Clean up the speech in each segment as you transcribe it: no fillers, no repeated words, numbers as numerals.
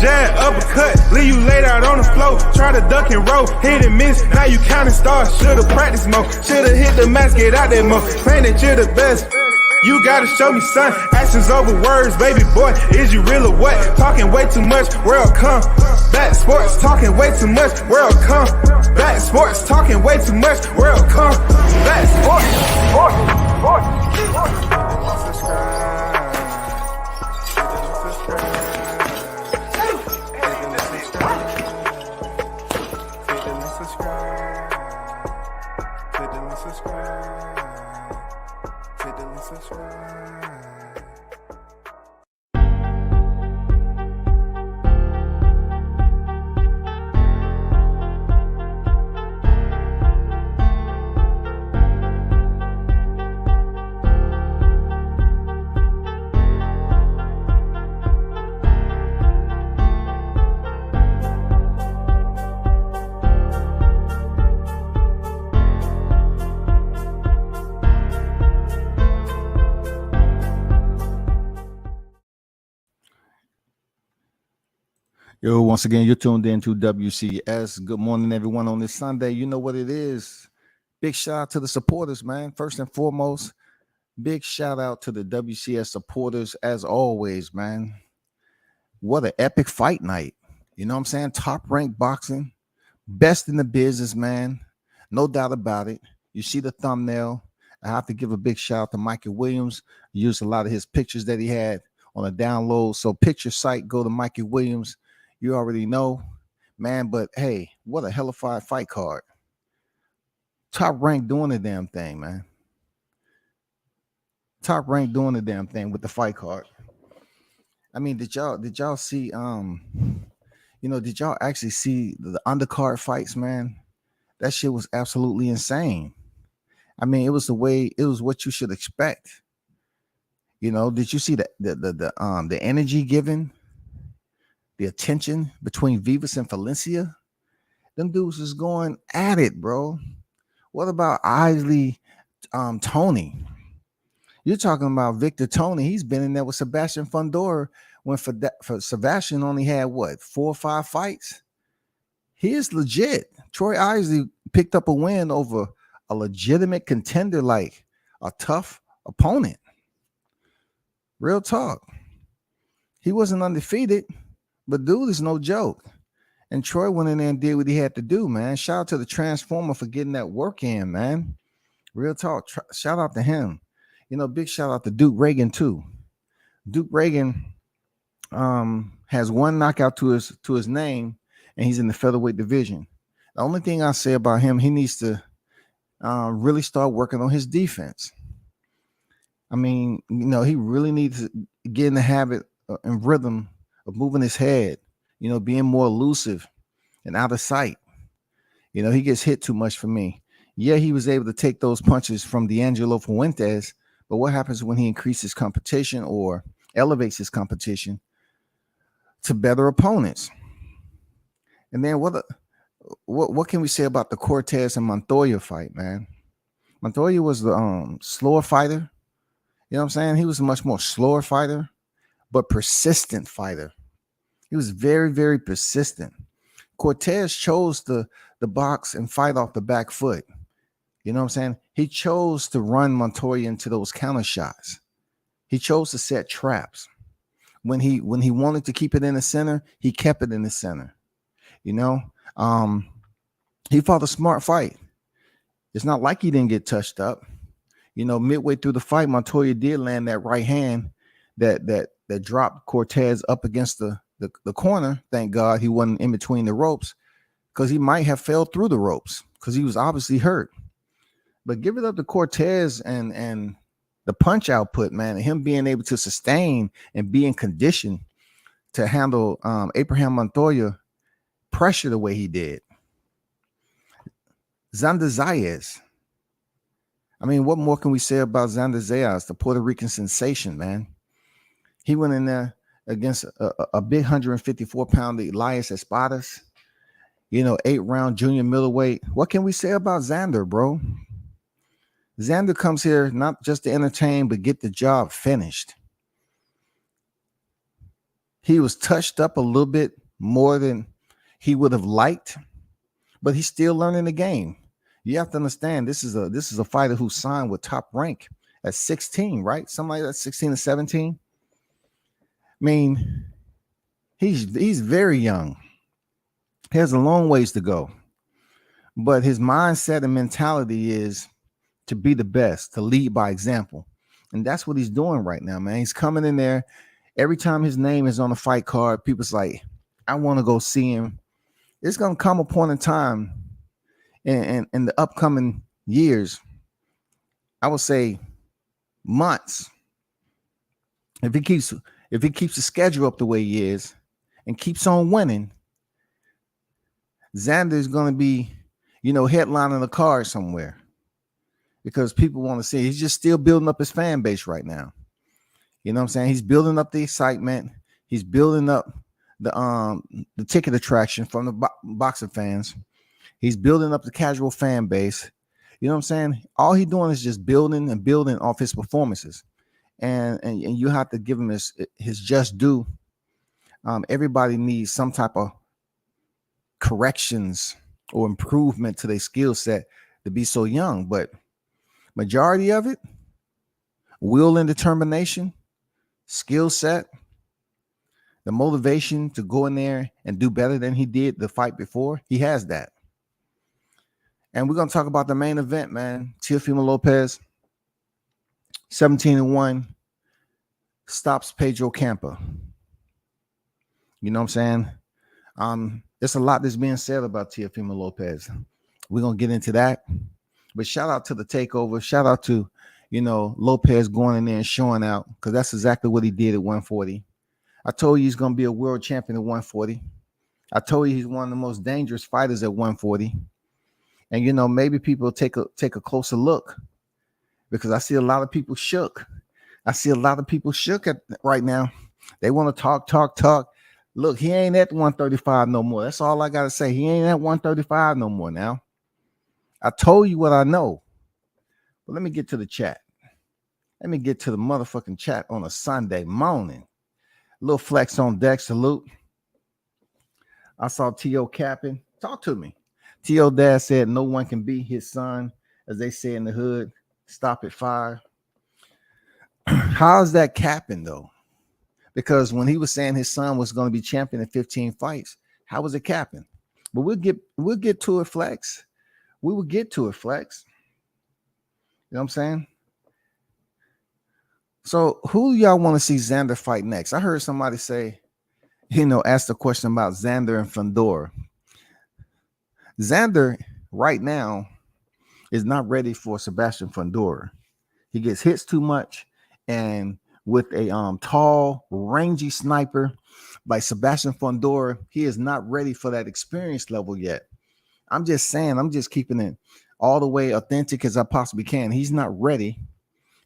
jab, uppercut, leave you laid out on the floor. Try to duck and roll, hit and miss, now you counting stars. Should've practiced more, should've hit the mask, get out there more. Claim that you're the best. You gotta show me, son. Actions over words, baby boy. Is you real or what? Talking way too much, world come. Back sports, talking way too much, world come. Back sports, talking way too much, world come. Back sports, Yo, once again, you're tuned in to WCS. Good morning, everyone, on this Sunday. You know what it is. Big shout out to the supporters, man. First and foremost, big shout out to the WCS supporters as always, man. What an epic fight night. You know what I'm saying? Top ranked boxing, best in the business, man. No doubt about it. You see the thumbnail. I have to give a big shout out to Mikey Williams. I used a lot of his pictures that he had on a download. So picture site, go to Mikey Williams. You already know, man, but hey, what a hellified fight card. Top rank doing the damn thing, man. Top rank doing the damn thing with the fight card. I mean, did y'all see, did y'all actually see the undercard fights, man? That shit was absolutely insane. I mean, it was what you should expect. You know, did you see the energy given? The attention between Vivas and Valencia, them dudes is going at it, bro. What about Isley, Toney? You're talking about Victor Toney. He's been in there with Sebastian Fundora when for Sebastian only had 4 or 5 fights. He is legit. Troy Isley picked up a win over a legitimate contender, like a tough opponent. Real talk. He wasn't undefeated. But dude is no joke. And Troy went in there and did what he had to do, man. Shout out to the Transformer for getting that work in, man. Real talk. Shout out to him. You know, big shout out to Duke Ragan, too. Duke Ragan has 1 knockout to his name, and he's in the featherweight division. The only thing I say about him, he needs to really start working on his defense. I mean, you know, he really needs to get in the habit and rhythm of moving his head, you know, being more elusive and out of sight. You know, he gets hit too much for me. Yeah, he was able to take those punches from D'Angelo Fuentes, but what happens when he increases competition or elevates his competition to better opponents? And then what can we say about the Cortes and Montoya fight, man? Montoya was the slower fighter. You know what I'm saying? He was a much more slower fighter, but persistent fighter. He was very, very persistent. Cortes chose the box and fight off the back foot. You know what I'm saying? He chose to run Montoya into those counter shots. He chose to set traps. When he wanted to keep it in the center, he kept it in the center. You know, he fought a smart fight. It's not like he didn't get touched up. You know, midway through the fight, Montoya did land that right hand that dropped Cortes up against the corner. Thank God he wasn't in between the ropes, because he might have fell through the ropes because he was obviously hurt. But give it up to Cortes and the punch output, man, and him being able to sustain and be in condition to handle Abraham Montoya pressure the way he did. Xander Zayas. I mean, what more can we say about Xander Zayas, the Puerto Rican sensation, man? He went in there against a big 154-pound Elias Espadas, 8-round junior middleweight. What can we say about Xander, bro? Xander comes here not just to entertain, but get the job finished. He was touched up a little bit more than he would have liked, but he's still learning the game. You have to understand this is a fighter who signed with Top Rank at 16, right? Something like that, 16 or 17. I mean, he's very young. He has a long ways to go. But his mindset and mentality is to be the best, to lead by example. And that's what he's doing right now, man. He's coming in there. Every time his name is on the fight card, people's like, I want to go see him. It's going to come a point in time in the upcoming years, I would say months, if he keeps the schedule up the way he is and keeps on winning, Xander is going to be, headlining the card somewhere because people want to see. He's just still building up his fan base right now. You know what I'm saying? He's building up the excitement. He's building up the ticket attraction from the boxing fans. He's building up the casual fan base. You know what I'm saying? All he's doing is just building and building off his performances. And you have to give him his just due. Everybody needs some type of corrections or improvement to their skill set to be so young. But majority of it, will and determination, skill set, the motivation to go in there and do better than he did the fight before, he has that. And we're going to talk about the main event, man. Teofimo Lopez, 17-1, stops Pedro Campa. You know what I'm saying? There's a lot that's being said about Teofimo Lopez. We're going to get into that. But shout out to the takeover. Shout out to, Lopez going in there and showing out, because that's exactly what he did at 140. I told you he's going to be a world champion at 140. I told you he's one of the most dangerous fighters at 140. And, maybe people take a closer look, because I see a lot of people shook. I see a lot of people shook right now. They want to talk. Look, he ain't at 135 no more. That's all I got to say. He ain't at 135 no more now. I told you what I know. But let me get to the chat. Let me get to the motherfucking chat on a Sunday morning. Little flex on deck. Salute. I saw T.O. capping. Talk to me. T.O. dad said no one can be his son, as they say in the hood. Stop it, fire. How's that capping, though? Because when he was saying his son was going to be champion in 15 fights, how was it capping? But we'll get to it, Flex. We will get to it, Flex. You know what I'm saying? So who y'all want to see Xander fight next? I heard somebody say, ask the question about Xander and Fundora. Xander right now is not ready for Sebastian Fundora. He gets hits too much, and with a tall, rangy sniper like Sebastian Fundora, he is not ready for that experience level yet. I'm just saying, I'm just keeping it all the way authentic as I possibly can. He's not ready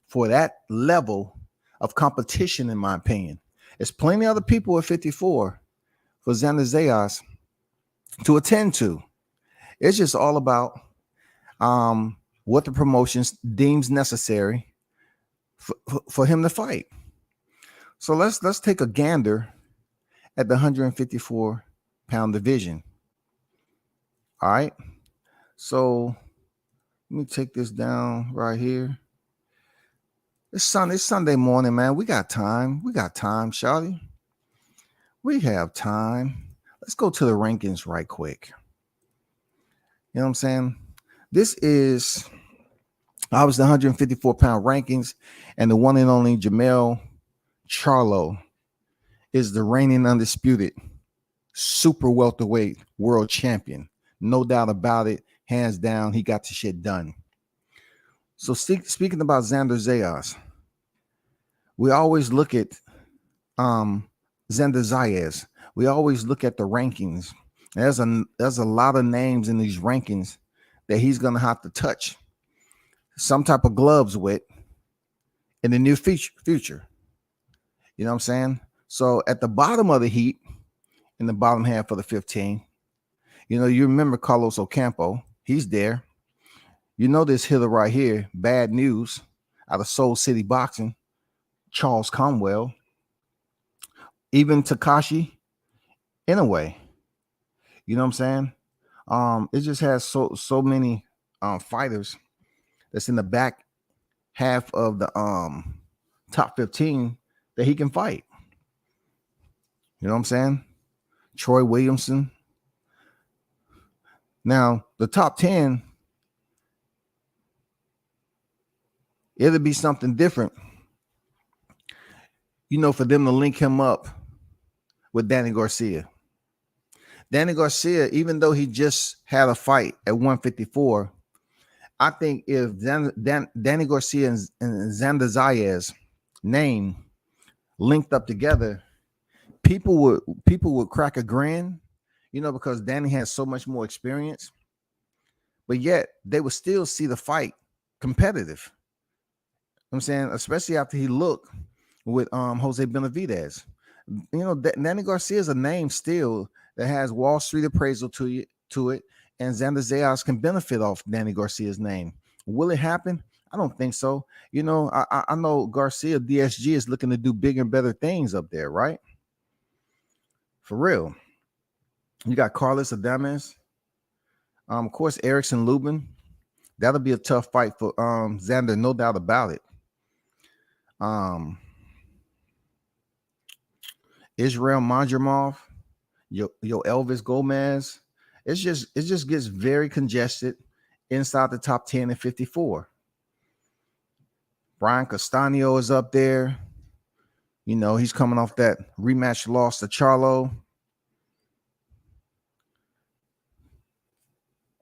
for that level of competition, in my opinion. There's plenty of other people at 54 for Xander Zayas to attend to. It's just all about what the promotions deems necessary for him to fight. So let's take a gander at the 154-pound division. All right. So let me take this down right here. It's Sunday morning, man. We got time. Shawty. We have time. Let's go to the rankings right quick. You know what I'm saying? This is obviously the 154-pound rankings, and the one and only Jamel Charlo is the reigning undisputed super welterweight world champion. No doubt about it. Hands down, he got the shit done. So speaking about Xander Zayas, we always look at Xander Zayas. We always look at the rankings. There's a lot of names in these rankings that he's going to have to touch some type of gloves with in the near future. You know what I'm saying? So at the bottom of the heat, in the bottom half of the 15, you remember Carlos Ocampo. He's there. This hitter right here, Bad News, out of Soul City Boxing, Charles Conwell. even Takashi in a way. You know what I'm saying? It just has so many fighters that's in the back half of the top 15 that he can fight. You know what I'm saying? Troy Williamson. Now, the top 10, it'll be something different, you know, for them to link him up with Danny Garcia. Danny Garcia, even though he just had a fight at 154, I think if Danny Garcia and Xander Zayas name linked up together, people would crack a grin, you know, because Danny has so much more experience. But yet they would still see the fight competitive. I'm saying, especially after he looked with Jose Benavidez. You know, Danny Garcia is a name still that has Wall Street appraisal to it, and Xander Zayas can benefit off Danny Garcia's name. Will it happen? I don't think so. You know, I know Garcia DSG is looking to do bigger and better things up there, right? For real. You got Carlos Adames. Of course, Erickson Lubin. That'll be a tough fight for Xander, no doubt about it. Israel Madrimov, Yo Elvis Gomez. It just gets very congested inside the top 10 and 54. Brian Castaño is up there. You know, he's coming off that rematch loss to Charlo.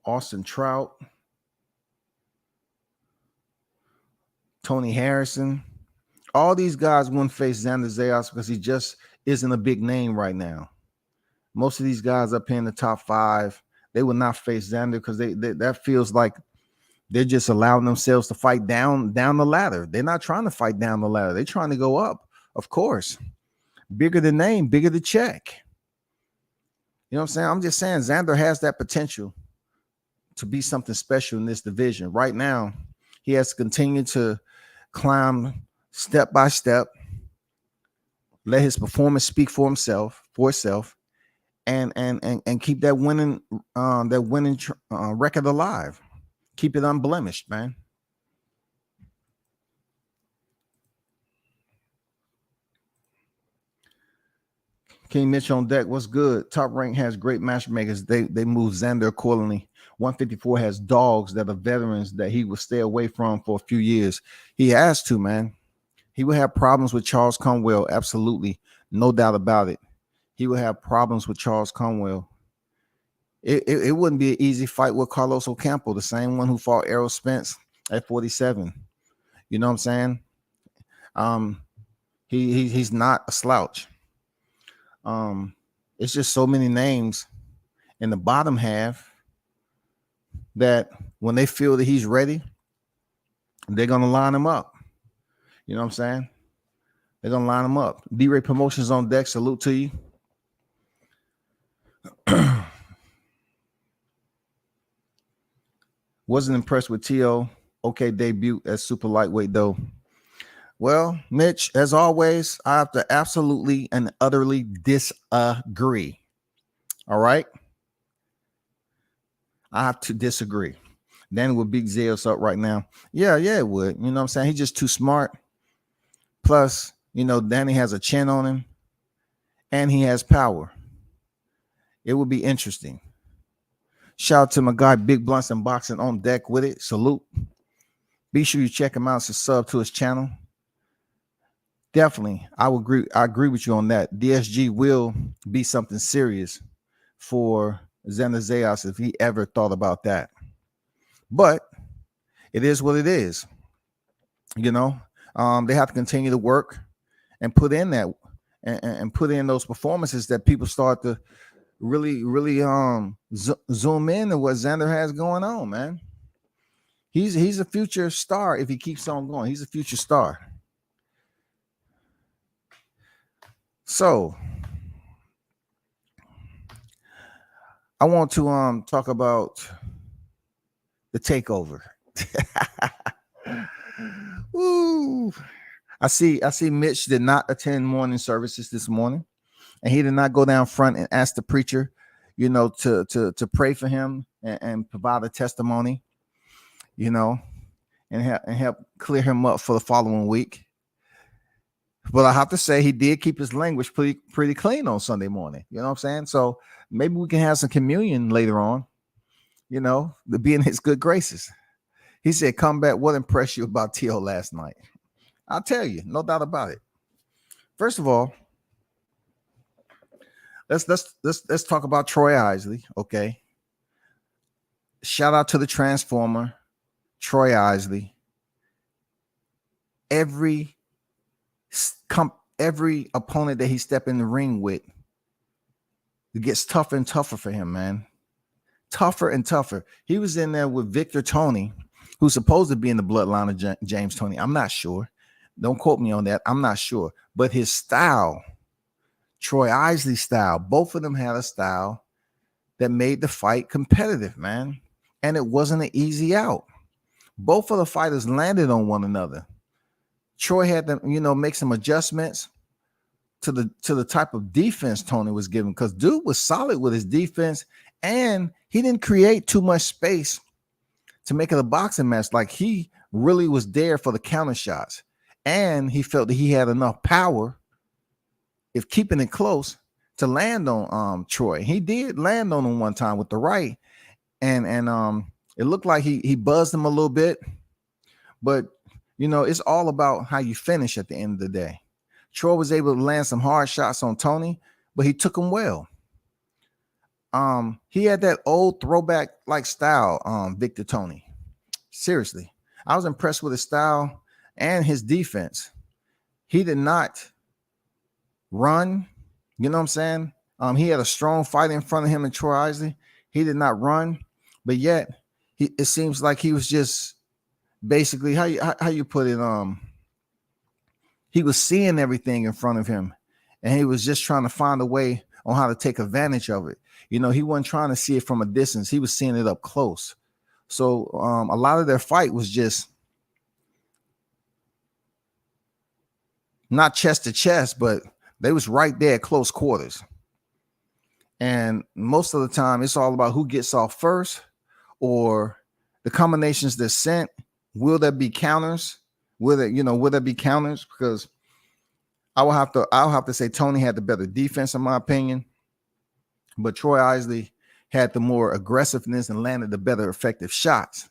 Austin Trout. Tony Harrison. All these guys wouldn't face Xander Zayas because he just isn't a big name right now. Most of these guys up here in the top 5, they will not face Xander because they that feels like they're just allowing themselves to fight down the ladder. They're not trying to fight down the ladder. They're trying to go up, of course. Bigger the name, bigger the check. You know what I'm saying? I'm just saying Xander has that potential to be something special in this division. Right now, he has to continue to climb step by step, let his performance speak for itself, and keep that winning record alive. Keep it unblemished, man. King Mitch on deck. What's good? Top Rank has great matchmakers. They move Xander accordingly. 154 has dogs that are veterans that he will stay away from for a few years. He has to, man. He will have problems with Charles Conwell. Absolutely. No doubt about it. He will have problems with Charles Conwell. It wouldn't be an easy fight with Carlos Ocampo, the same one who fought Errol Spence at 47. You know what I'm saying? He's not a slouch. It's just so many names in the bottom half that when they feel that he's ready, they're going to line him up. You know what I'm saying? They're going to line him up. D-Ray Promotions on deck. Salute to you. Wasn't impressed with T.O. Okay debut as super lightweight, though. Well, Mitch, as always, I have to absolutely and utterly disagree. All right? I have to disagree. Danny would beat Zayas up right now. Yeah, it would. You know what I'm saying? He's just too smart. Plus, you know, Danny has a chin on him, and he has power. It would be interesting. Shout out to my guy, Big Blunts and Boxing on deck with it. Salute. Be sure you check him out. Sub to his channel. Definitely, I agree with you on that. DSG will be something serious for Xander Zayas if he ever thought about that. But it is what it is. You know, they have to continue to work and put in that and put in those performances that people start to really zoom in on what Xander has going on, man. He's a future star if he keeps on going. He's a future star. So I want to talk about the takeover. Woo. I see Mitch did not attend morning services this morning. and he did not go down front and ask the preacher, to pray for him and provide a testimony, and help clear him up for the following week. But I have to say he did keep his language pretty clean on Sunday morning. You know what I'm saying? So maybe we can have some communion later on, to be in his good graces. He said, "Combat, what impressed you about Teo last night?" I'll tell you, no doubt about it. First of all, let's talk about Troy Isley. Okay. Shout out to the Transformer, Troy Isley. Every opponent that he stepped in the ring with, it gets tougher and tougher for him, man. Tougher and tougher. He was in there with Victor Toney, who's supposed to be in the bloodline of James Toney. I'm not sure. Don't quote me on that. I'm not sure. But his style, Troy Isley's style, both of them had a style that made the fight competitive, man. And it wasn't an easy out. Both of the fighters landed on one another. Troy had to, make some adjustments to the type of defense Toney was given, because dude was solid with his defense, and he didn't create too much space to make it a boxing match. Like, he really was there for the counter shots, and he felt that he had enough power, if keeping it close, to land on Troy. He did land on him one time with the right, and it looked like he buzzed him a little bit, but it's all about how you finish at the end of the day. Troy was able to land some hard shots on Toney, but he took them well. He had that old throwback like style, Victor Toney. Seriously, I was impressed with his style and his defense. He did not run. You know what I'm saying? He had a strong fight in front of him and Troy Isley. He did not run, but yet it seems like he was just basically, how you put it, he was seeing everything in front of him, and he was just trying to find a way on how to take advantage of it. He wasn't trying to see it from a distance. He was seeing it up close. So a lot of their fight was just not chest to chest, but they was right there at close quarters. And most of the time, it's all about who gets off first, or the combinations they're sent. Will there be counters? Will there be counters? Because I'll have to say Toney had the better defense, in my opinion, but Troy Isley had the more aggressiveness and landed the better effective shots.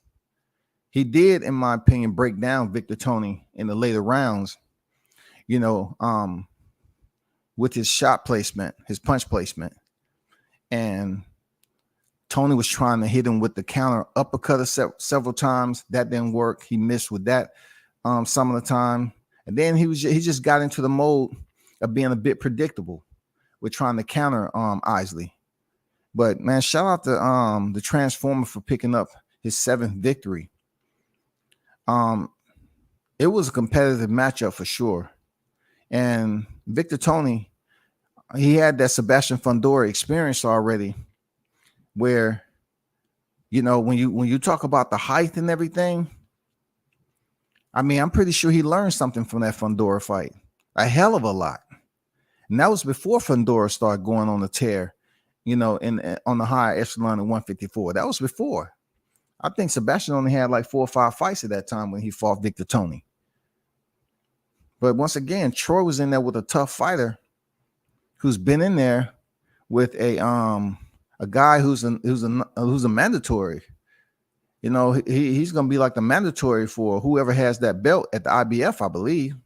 He did, in my opinion, break down Victor Toney in the later rounds, with his shot placement, his punch placement. And Toney was trying to hit him with the counter uppercut several times. That didn't work. He missed with that some of the time. And then he just got into the mode of being a bit predictable with trying to counter Isley. But man, shout out to the Transformer for picking up his 7th victory. It was a competitive matchup for sure. And Victor Toney, he had that Sebastian Fundora experience already, where, when you talk about the height and everything, I mean, I'm pretty sure he learned something from that Fundora fight, a hell of a lot. And that was before Fundora started going on the tear, on the high echelon at 154. That was before. I think Sebastian only had like 4 or 5 fights at that time when he fought Victor Toney. But once again, Troy was in there with a tough fighter who's been in there with a guy who's a mandatory. He's going to be like the mandatory for whoever has that belt at the IBF, I believe. You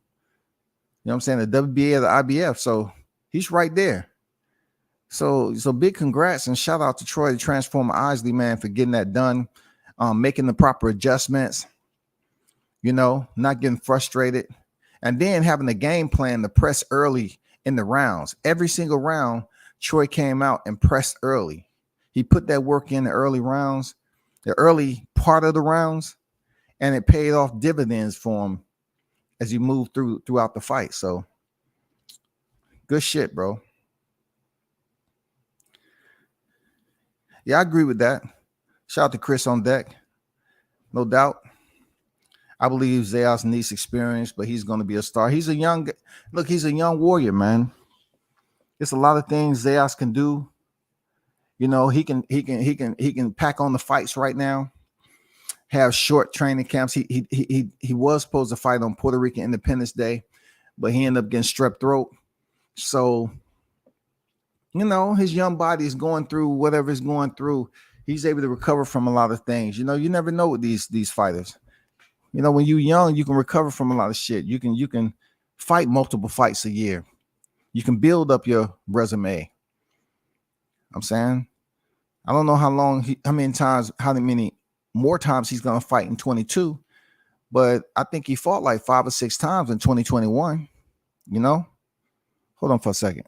know what I'm saying? The WBA or the IBF. So he's right there. So big congrats and shout out to Troy, the Transformer Isley, man, for getting that done, making the proper adjustments, not getting frustrated, and then having a game plan to press early in the rounds. Every single round, Troy came out and pressed early. He put that work in the early rounds, the early part of the rounds, and it paid off dividends for him as he moved throughout the fight. So good shit, bro. Yeah, I agree with that. Shout out to Chris on deck. No doubt. I believe Zayas needs experience, but he's going to be a star. He's a young warrior, man. It's a lot of things Zayas can do. He can pack on the fights right now. Have short training camps. He was supposed to fight on Puerto Rican Independence Day, but he ended up getting strep throat. So, his young body is going through whatever it's going through. He's able to recover from a lot of things. You never know with these fighters. When you're young, you can recover from a lot of shit. You can fight multiple fights a year. You can build up your resume. I'm saying, I don't know how many more times he's gonna fight in 22, but I think he fought like 5 or 6 times in 2021. Hold on for a second.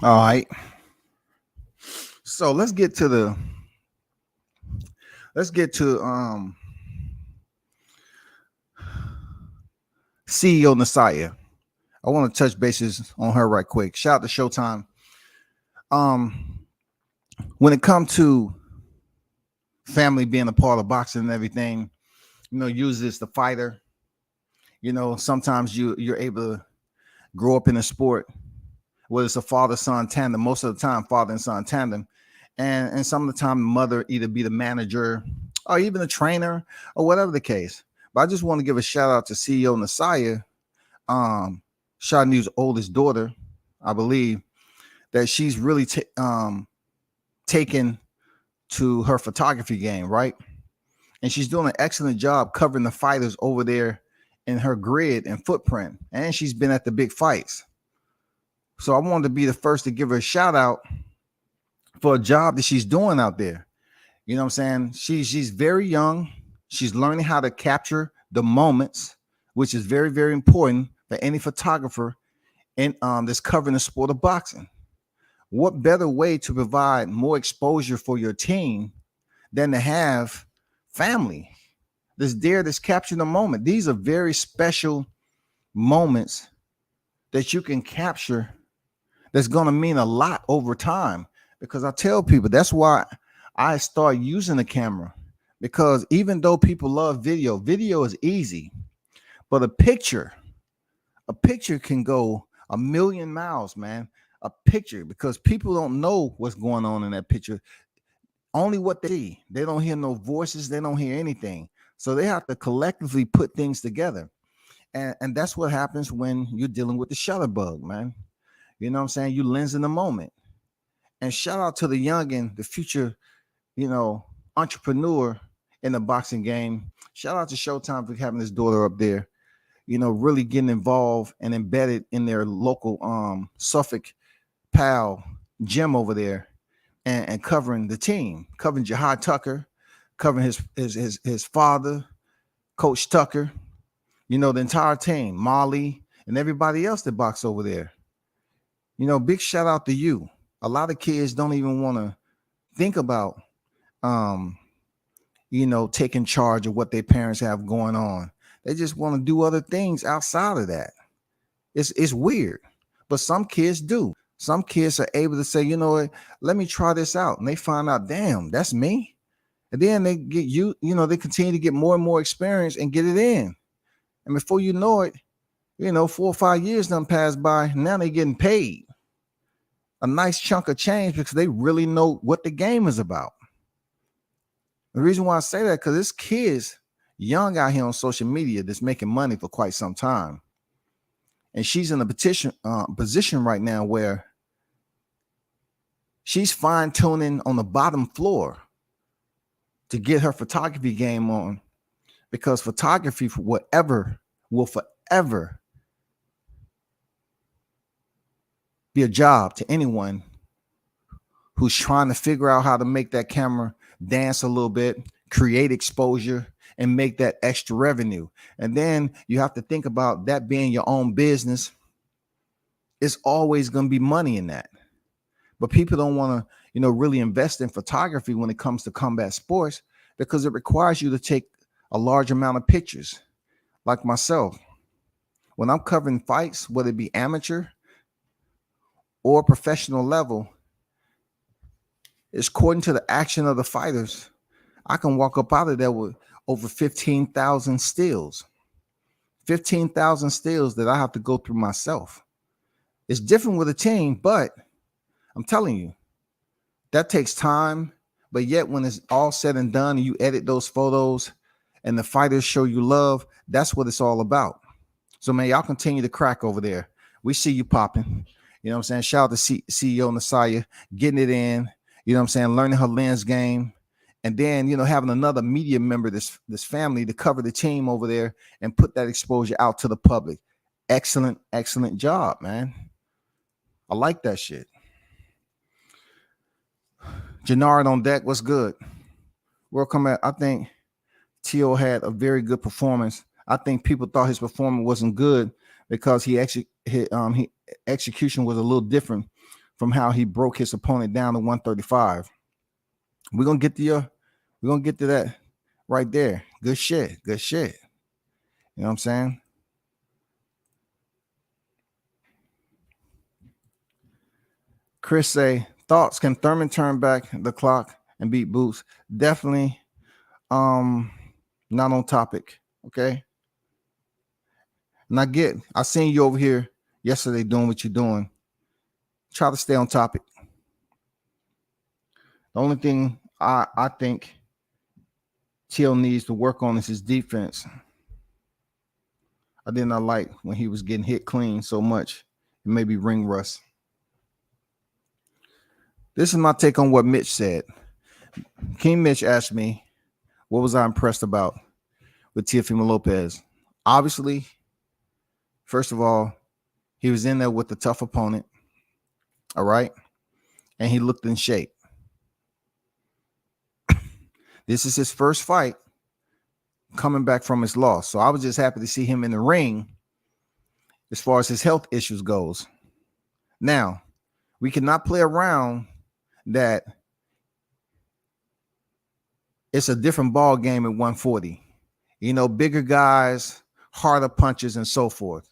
All right. So let's get to CEO Nasaya. I want to touch bases on her right quick. Shout out to Showtime. When it comes to family being a part of boxing and everything, use this the fighter. Sometimes you're able to grow up in a sport where it's a father-son tandem. Most of the time, father and son tandem, and some of the time, the mother either be the manager or even the trainer or whatever the case. But I just want to give a shout out to CEO Nasaya, Shani's oldest daughter, I believe, that she's really taken to her photography game, right? And she's doing an excellent job covering the fighters over there in her grid and footprint. And she's been at the big fights. So I wanted to be the first to give her a shout out for a job that she's doing out there. You know what I'm saying? She's very young. She's learning how to capture the moments, which is very, very important for any photographer that's covering the sport of boxing. What better way to provide more exposure for your team than to have family that's capturing the moment? These are very special moments that you can capture that's going to mean a lot over time. Because I tell people that's why I start using the camera, because even though people love video is easy, but a picture can go a million miles, man. A picture, because people don't know what's going on in that picture. Only what they see. They don't hear no voices. They don't hear anything. So they have to collectively put things together. And that's what happens when you're dealing with the shutter bug, man. You know what I'm saying? You lens in the moment. And shout out to the youngin, the future, entrepreneur in the boxing game. Shout out to Showtime for having his daughter up there, really getting involved and embedded in their local Suffolk pal Jim over there, and covering the team, covering Jihad Tucker, covering his father, Coach Tucker, the entire team, Molly, and everybody else that box over there. Big shout out to you. A lot of kids don't even want to think about taking charge of what their parents have going on. They just want to do other things outside of that. It's weird. But some kids do. Some kids are able to say, you know what, let me try this out. And they find out, damn, that's me. And then they get they continue to get more and more experience and get it in. And before you know it, 4 or 5 years done passed by. Now they're getting paid a nice chunk of change because they really know what the game is about. The reason why I say that, because this kid's young out here on social media that's making money for quite some time. And she's in a position right now where she's fine-tuning on the bottom floor to get her photography game on, because photography will forever be a job to anyone who's trying to figure out how to make that camera dance a little bit, create exposure, and make that extra revenue. And then you have to think about that being your own business. It's always going to be money in that. But people don't want to, really invest in photography when it comes to combat sports, because it requires you to take a large amount of pictures. Like myself, when I'm covering fights, whether it be amateur or professional level, it's according to the action of the fighters. I can walk up out of there with over 15,000 stills. 15,000 stills that I have to go through myself. It's different with a team, but I'm telling you, that takes time. But yet when it's all said and done and you edit those photos and the fighters show you love, that's what it's all about. So, man, y'all continue to crack over there. We see you popping. You know what I'm saying? Shout out to CEO Nasaya, getting it in. You know what I'm saying? Learning her lens game. And then, having another media member, this family, to cover the team over there and put that exposure out to the public. Excellent, excellent job, man. I like that shit. Jannard on deck, what's good? Welcome back. I think Teo had a very good performance. I think people thought his performance wasn't good because his execution was a little different from how he broke his opponent down to 135. We're gonna get to that right there. Good shit. Good shit. You know what I'm saying? Chris say, thoughts, can Thurman turn back the clock and beat Boots? Definitely not on topic. Okay. And I seen you over here yesterday doing what you're doing. Try to stay on topic. The only thing I think Teal needs to work on is his defense. I did not like when he was getting hit clean so much. It may be ring rust. This is my take on what Mitch said. King Mitch asked me, what was I impressed about with Teofimo Lopez? Obviously, first of all, he was in there with a tough opponent. All right. And he looked in shape. This is his first fight coming back from his loss. So I was just happy to see him in the ring as far as his health issues goes. Now, we cannot play around that it's a different ball game at 140. Bigger guys, harder punches, and so forth.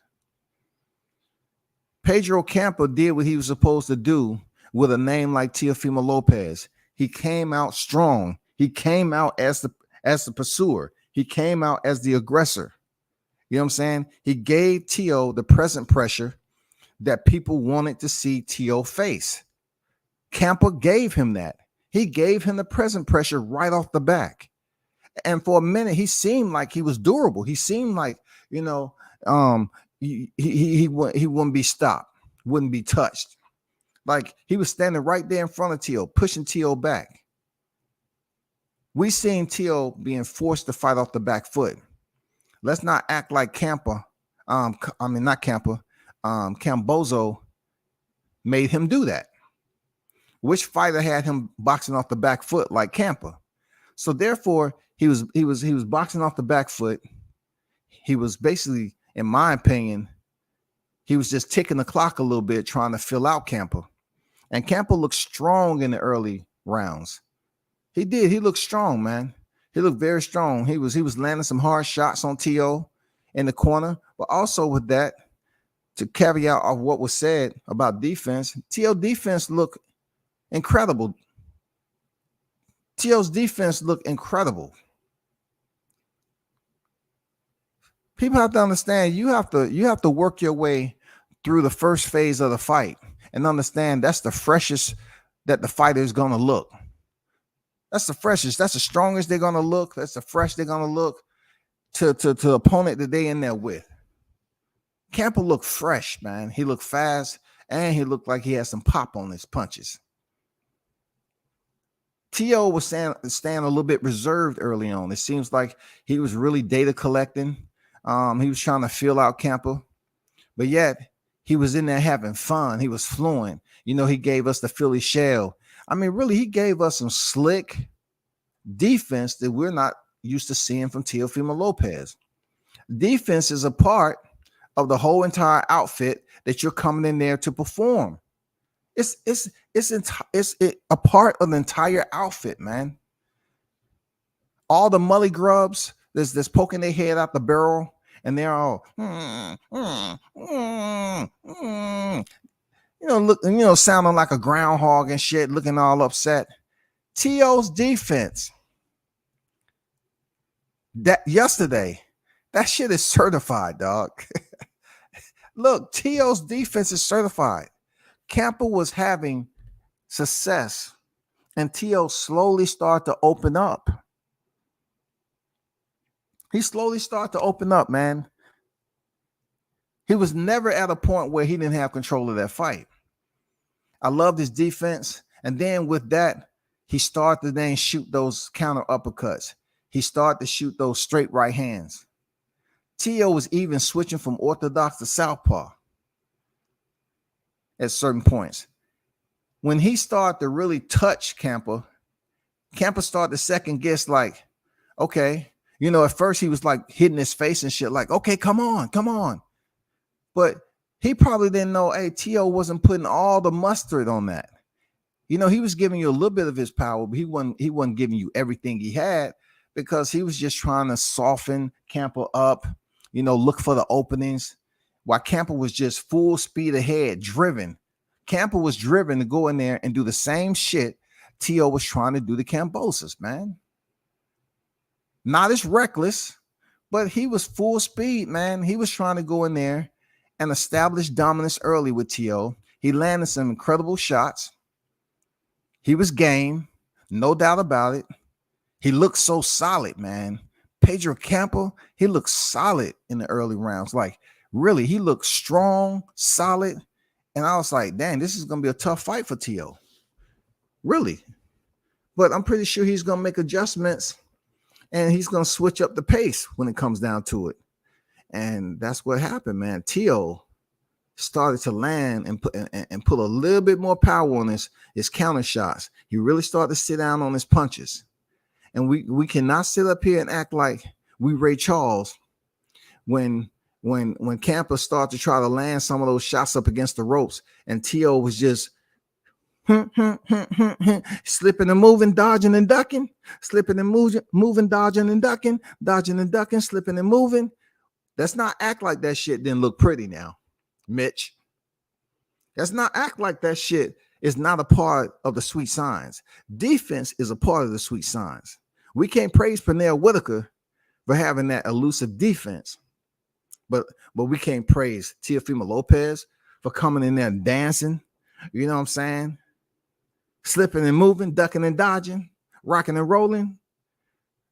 Pedro Campa did what he was supposed to do with a name like Teofimo Lopez. He came out strong. He came out as the pursuer. He came out as the aggressor. You know what I'm saying? He gave Teo the present pressure that people wanted to see Teo face. Campa gave him that. He gave him the present pressure right off the back. And for a minute, he seemed like he was durable. He seemed like, he wouldn't be stopped, wouldn't be touched. Like he was standing right there in front of Teo, pushing Teo back. We seen Teo being forced to fight off the back foot. Let's not act like Campa. Cambozo made him do that. Which fighter had him boxing off the back foot like Campa? So therefore, he was boxing off the back foot. He was basically, in my opinion, he was just ticking the clock a little bit, trying to fill out Campa. And Campa looked strong in the early rounds. He did. He looked strong, man. He looked very strong. He was landing some hard shots on Teo. in the corner. But also with that, to caveat of what was said about defense, T.O. defense looked incredible. T.O.'s defense looked incredible. People have to understand you have to work your way through the first phase of the fight and understand that's the freshest that the fighter is going to look. That's the freshest. That's the strongest they're going to look. That's the fresh they're going to look to the opponent that they in there with. Campa looked fresh, man. He looked fast, and he looked like he had some pop on his punches. T.O. was staying a little bit reserved early on. It seems like he was really data collecting. He was trying to feel out Campa, but yet he was in there having fun. He was fluent. You know, he gave us the Philly shell. I mean, really, he gave us some slick defense that we're not used to seeing from Teofimo Lopez. Defense is a part of the whole entire outfit that you're coming in there to perform. It's a part of the entire outfit, man. All the mully grubs that's poking their head out the barrel, and they're all sounding like a groundhog and shit, looking all upset. T.O.'s defense that yesterday, that shit is certified, dog. Look, T.O.'s defense is certified. Campa was having success, and T.O. slowly started to open up. He slowly started to open up, man. He was never at a point where he didn't have control of that fight. I loved his defense. And then with that, he started to then shoot those counter uppercuts. He started to shoot those straight right hands. T.O. was even switching from orthodox to southpaw at certain points. When he started to really touch Campa, Campa started to second guess, like, okay, you know, at first he was like hitting his face and shit, like, okay, come on. But he probably didn't know, hey, T.O. wasn't putting all the mustard on that. You know, he was giving you a little bit of his power, but he wasn't giving you everything he had, because he was just trying to soften Campa up, you know, look for the openings, while Campa was just full speed ahead, driven. Campa was driven to go in there and do the same shit T.O. was trying to do to Kambosos, man. Not as reckless, but he was full speed, man. He was trying to go in there and establish dominance early with T.O. He landed some incredible shots. He was game, no doubt about it. He looked so solid, man. Pedro Campa, he looked solid in the early rounds. Like, really, he looked strong, solid. And I was like, dang, this is going to be a tough fight for T.O. Really. But I'm pretty sure he's going to make adjustments, and he's going to switch up the pace when it comes down to it. And that's what happened, man. T.O. started to land and put a little bit more power on his counter shots. He really started to sit down on his punches. And we cannot sit up here and act like we Ray Charles when Campa started to try to land some of those shots up against the ropes, and T.O. was just slipping and moving, dodging and ducking, slipping and moving, dodging and ducking, slipping and moving. Let's not act like that shit didn't look pretty now, Mitch. Let's not act like that shit is not a part of the sweet signs. Defense is a part of the sweet signs. We can't praise Pernell Whitaker for having that elusive defense, but we can't praise Teofimo Lopez for coming in there and dancing. You know what I'm saying? Slipping and moving, ducking and dodging, rocking and rolling.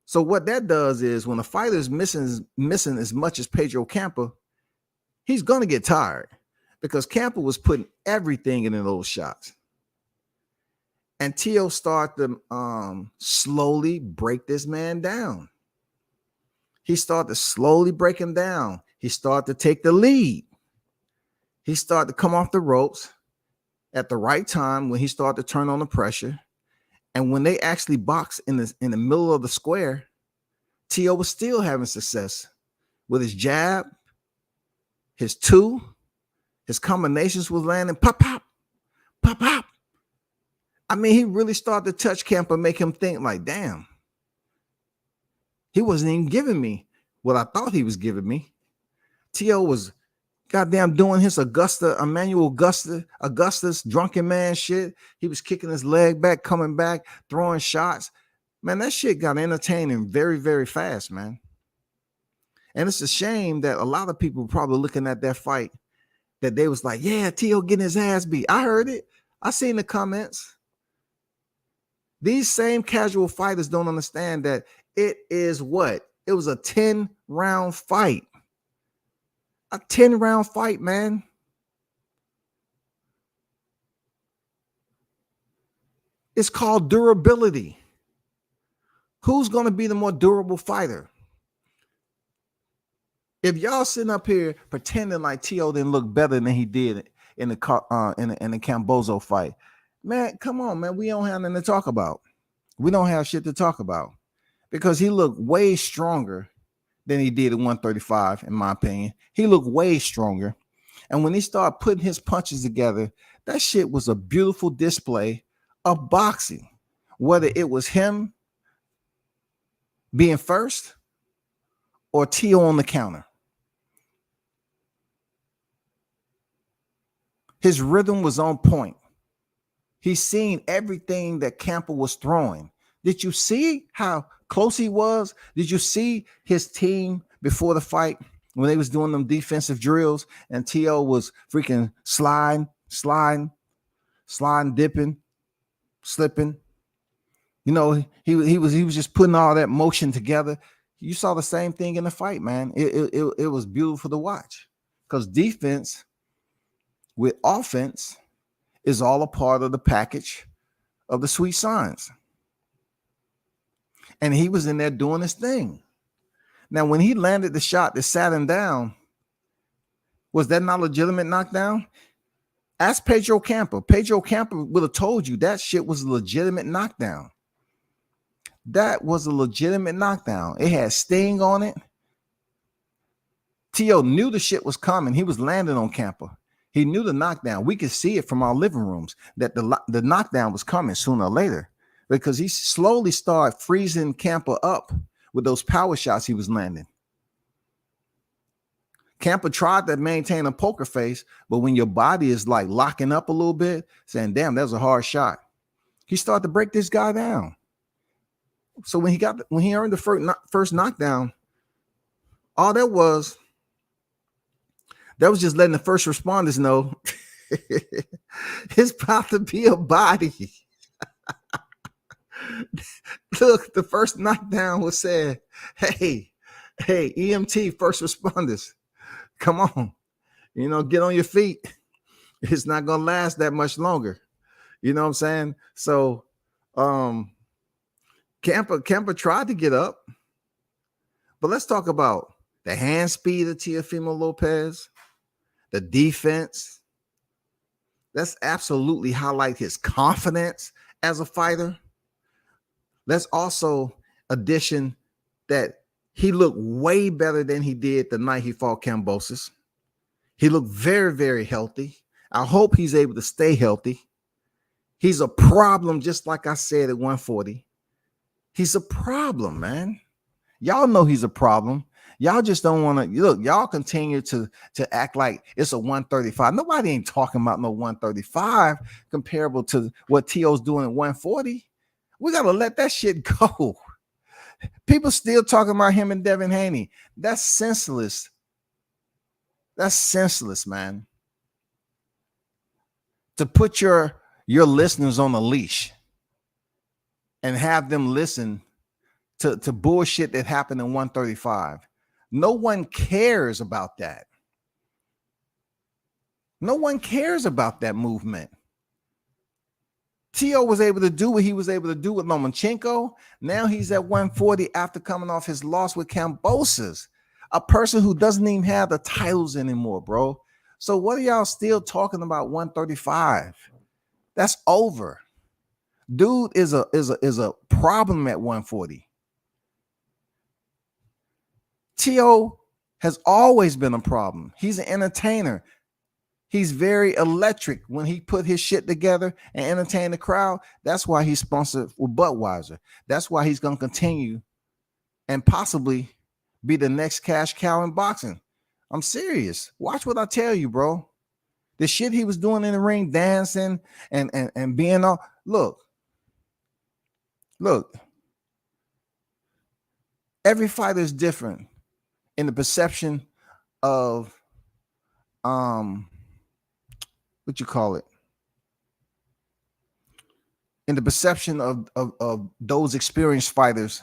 So what that does is when a fighter is missing as much as Pedro Campa, he's going to get tired, because Campa was putting everything into those shots. And T.O. started to slowly break this man down. He started to slowly break him down. He started to take the lead. He started to come off the ropes at the right time when he started to turn on the pressure. And when they actually boxed in the middle of the square, T.O. was still having success with his jab, his two, his combinations was landing pop, pop, pop, pop. I mean, he really started to touch Campa, make him think like, damn, he wasn't even giving me what I thought he was giving me. T.O. was goddamn doing his Augustus drunken man shit. He was kicking his leg back, coming back, throwing shots. Man, that shit got entertaining very, very fast, man. And it's a shame that a lot of people probably looking at that fight that they was like, yeah, T.O. getting his ass beat. I heard it. I seen the comments. These same casual fighters don't understand that it is what? It was a 10-round fight. A 10-round fight, man. It's called durability. Who's going to be the more durable fighter? If y'all sitting up here pretending like T.O. didn't look better than he did in the Cambozo fight, man, come on, man. We don't have nothing to talk about. We don't have shit to talk about because he looked way stronger than he did at 135, in my opinion. He looked way stronger. And when he started putting his punches together, that shit was a beautiful display of boxing. Whether it was him being first or T.O. on the counter. His rhythm was on point. He's seen everything that Campa was throwing. Did you see how close he was? Did you see his team before the fight when they was doing them defensive drills and T.O. was freaking sliding, dipping, slipping? You know, he was just putting all that motion together. You saw the same thing in the fight, man. It was beautiful to watch because defense with offense is all a part of the package of the sweet science. And he was in there doing his thing. Now, when he landed the shot that sat him down, was that not a legitimate knockdown? Ask Pedro Campa. Pedro Campa would have told you that shit was a legitimate knockdown. That was a legitimate knockdown. It had sting on it. T.O. knew the shit was coming. He was landing on Campa. He knew the knockdown. We could see it from our living rooms that the knockdown was coming sooner or later because he slowly started freezing Campa up with those power shots he was landing. Campa tried to maintain a poker face, but when your body is like locking up a little bit, saying, damn, that was a hard shot, he started to break this guy down. So when he earned the first knockdown, all that was just letting the first responders know it's about to be a body. Look, the first knockdown was said, hey, EMT, first responders, come on, get on your feet. It's not going to last that much longer. You know what I'm saying? So, Campa tried to get up, but let's talk about the hand speed of Teofimo Lopez, the defense. Let's absolutely highlight his confidence as a fighter. Let's also addition that he looked way better than he did the night he fought Kambosos. He looked very, very healthy. I hope he's able to stay healthy. He's a problem, just like I said at 140. He's a problem, man. Y'all know he's a problem. Y'all just don't want to look. Y'all continue to act like it's a 135. Nobody ain't talking about no 135 comparable to what T.O.'s doing at 140. We got to let that shit go. People still talking about him and Devin Haney. That's senseless. That's senseless, man. To put your listeners on a leash and have them listen to bullshit that happened in 135. No one cares about that. No one cares about that movement. T.O. was able to do what he was able to do with Lomachenko. Now he's at 140 after coming off his loss with Kambosos, a person who doesn't even have the titles anymore, bro. So what are y'all still talking about 135? That's over. Dude is a problem at 140. T.O. has always been a problem. He's an entertainer. He's very electric when he put his shit together and entertain the crowd. That's why he's sponsored with Budweiser. That's why he's going to continue and possibly be the next cash cow in boxing. I'm serious. Watch what I tell you, bro. The shit he was doing in the ring, dancing and being all look. Every fighter is different in the perception of what you call it. In the perception of those experienced fighters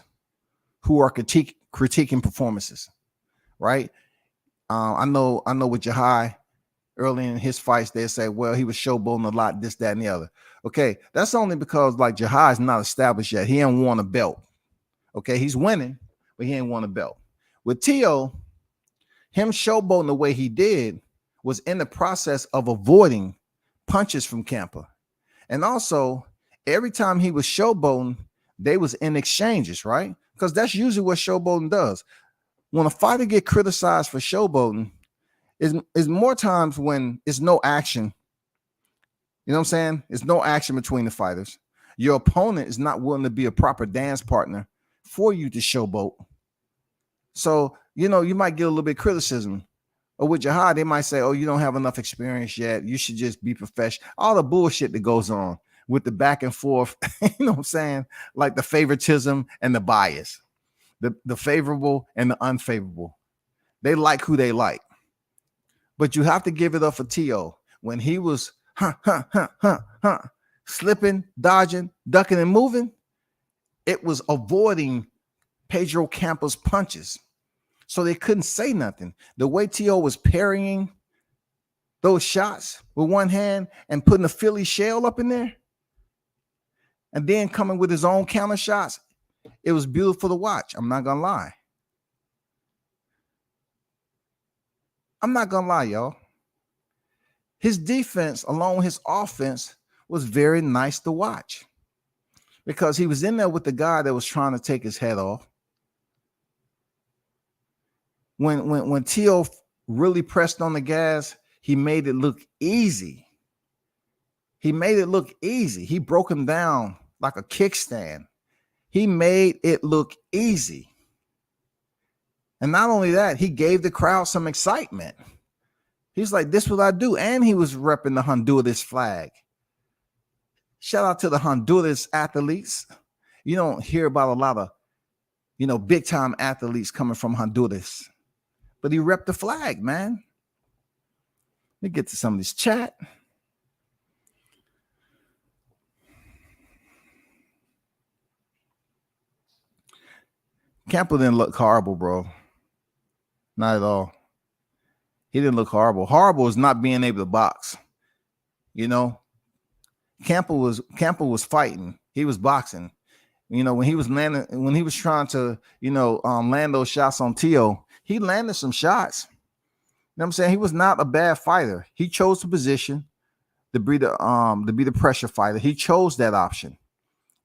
who are critiquing performances, right? I know with Jahai early in his fights, they say, well, he was showboating a lot, this, that, and the other. Okay, that's only because like Jahai is not established yet. He ain't won a belt. Okay, he's winning, but he ain't won a belt. With Teo, him showboating the way he did was in the process of avoiding punches from Campa. And also, every time he was showboating, they was in exchanges, right? Because that's usually what showboating does. When a fighter get criticized for showboating, is more times when it's no action. You know what I'm saying? It's no action between the fighters. Your opponent is not willing to be a proper dance partner for you to showboat. So, you know, you might get a little bit of criticism. Or with Jihad, they might say, oh, you don't have enough experience yet. You should just be professional. All the bullshit that goes on with the back and forth, you know what I'm saying? Like the favoritism and the bias, the favorable and the unfavorable. They like who they like. But you have to give it up for Teo. When he was slipping, dodging, ducking, and moving, it was avoiding Pedro Campa's punches. So they couldn't say nothing. The way Teo was parrying those shots with one hand and putting a Philly shell up in there, and then coming with his own counter shots, it was beautiful to watch. I'm not gonna lie. Y'all. His defense, along with his offense, was very nice to watch because he was in there with the guy that was trying to take his head off. When Teo really pressed on the gas, he made it look easy. He broke him down like a kickstand. He made it look easy. And not only that, he gave the crowd some excitement. He's like, this is what I do. And he was repping the Honduras flag. Shout out to the Honduras athletes. You don't hear about a lot of, big time athletes coming from Honduras. But he repped the flag, man. Let me get to some of this chat. Campa didn't look horrible, bro. Not at all. He didn't look horrible. Horrible is not being able to box. Campa was fighting. He was boxing. When he was trying to, land those shots on Teo, he landed some shots. You know what I'm saying? He was not a bad fighter. He chose the position to be the pressure fighter. He chose that option.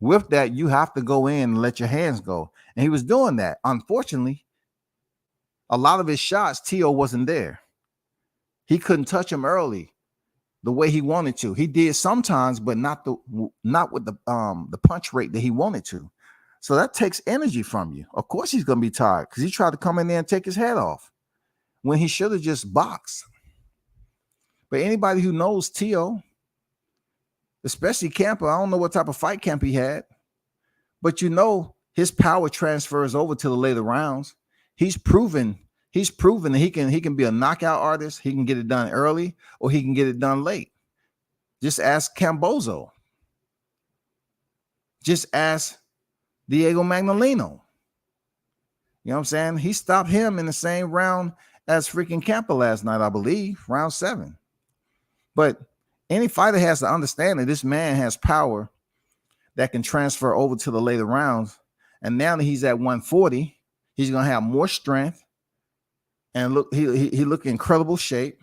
With that, you have to go in and let your hands go. And he was doing that. Unfortunately, a lot of his shots, Teo wasn't there. He couldn't touch him early the way he wanted to. He did sometimes, but not with the punch rate that he wanted to. So that takes energy from you. Of course he's gonna be tired because he tried to come in there and take his head off when he should have just boxed. But anybody who knows Teo, especially Campa, I don't know what type of fight camp he had, but his power transfers over to the later rounds. He's proven that he can be a knockout artist. He can get it done early or he can get it done late. Just ask Cambozo. Just ask Diego Magnolino. You know what I'm saying? He stopped him in the same round as freaking Campa last night, I believe, round 7. But any fighter has to understand that this man has power that can transfer over to the later rounds. And now that he's at 140, he's going to have more strength. And look, he looked in incredible shape.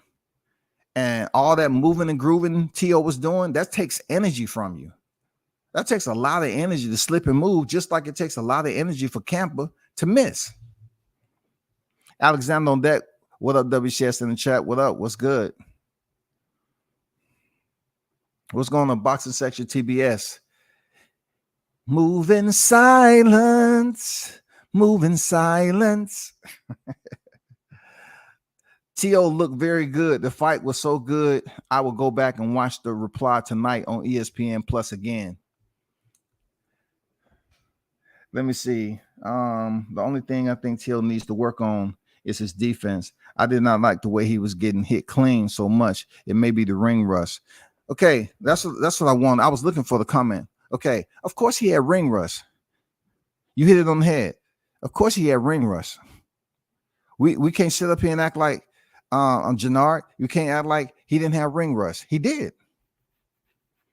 And all that moving and grooving Teo was doing, that takes energy from you. That takes a lot of energy to slip and move, just like it takes a lot of energy for Campa to miss. Alexander on deck. What up, WCS in the chat? What up? What's good? What's going on, boxing section TBS? Move in silence. Move in silence. T.O. looked very good. The fight was so good, I will go back and watch the reply tonight on ESPN Plus again. Let me see. The only thing I think T.O. needs to work on is his defense. I did not like the way he was getting hit clean so much. It may be the ring rust. Okay, that's what I want. I was looking for the comment. Okay, of course he had ring rust. You hit it on the head. Of course he had ring rust. We can't sit up here and act like Jannard. You can't act like he didn't have ring rust. He did.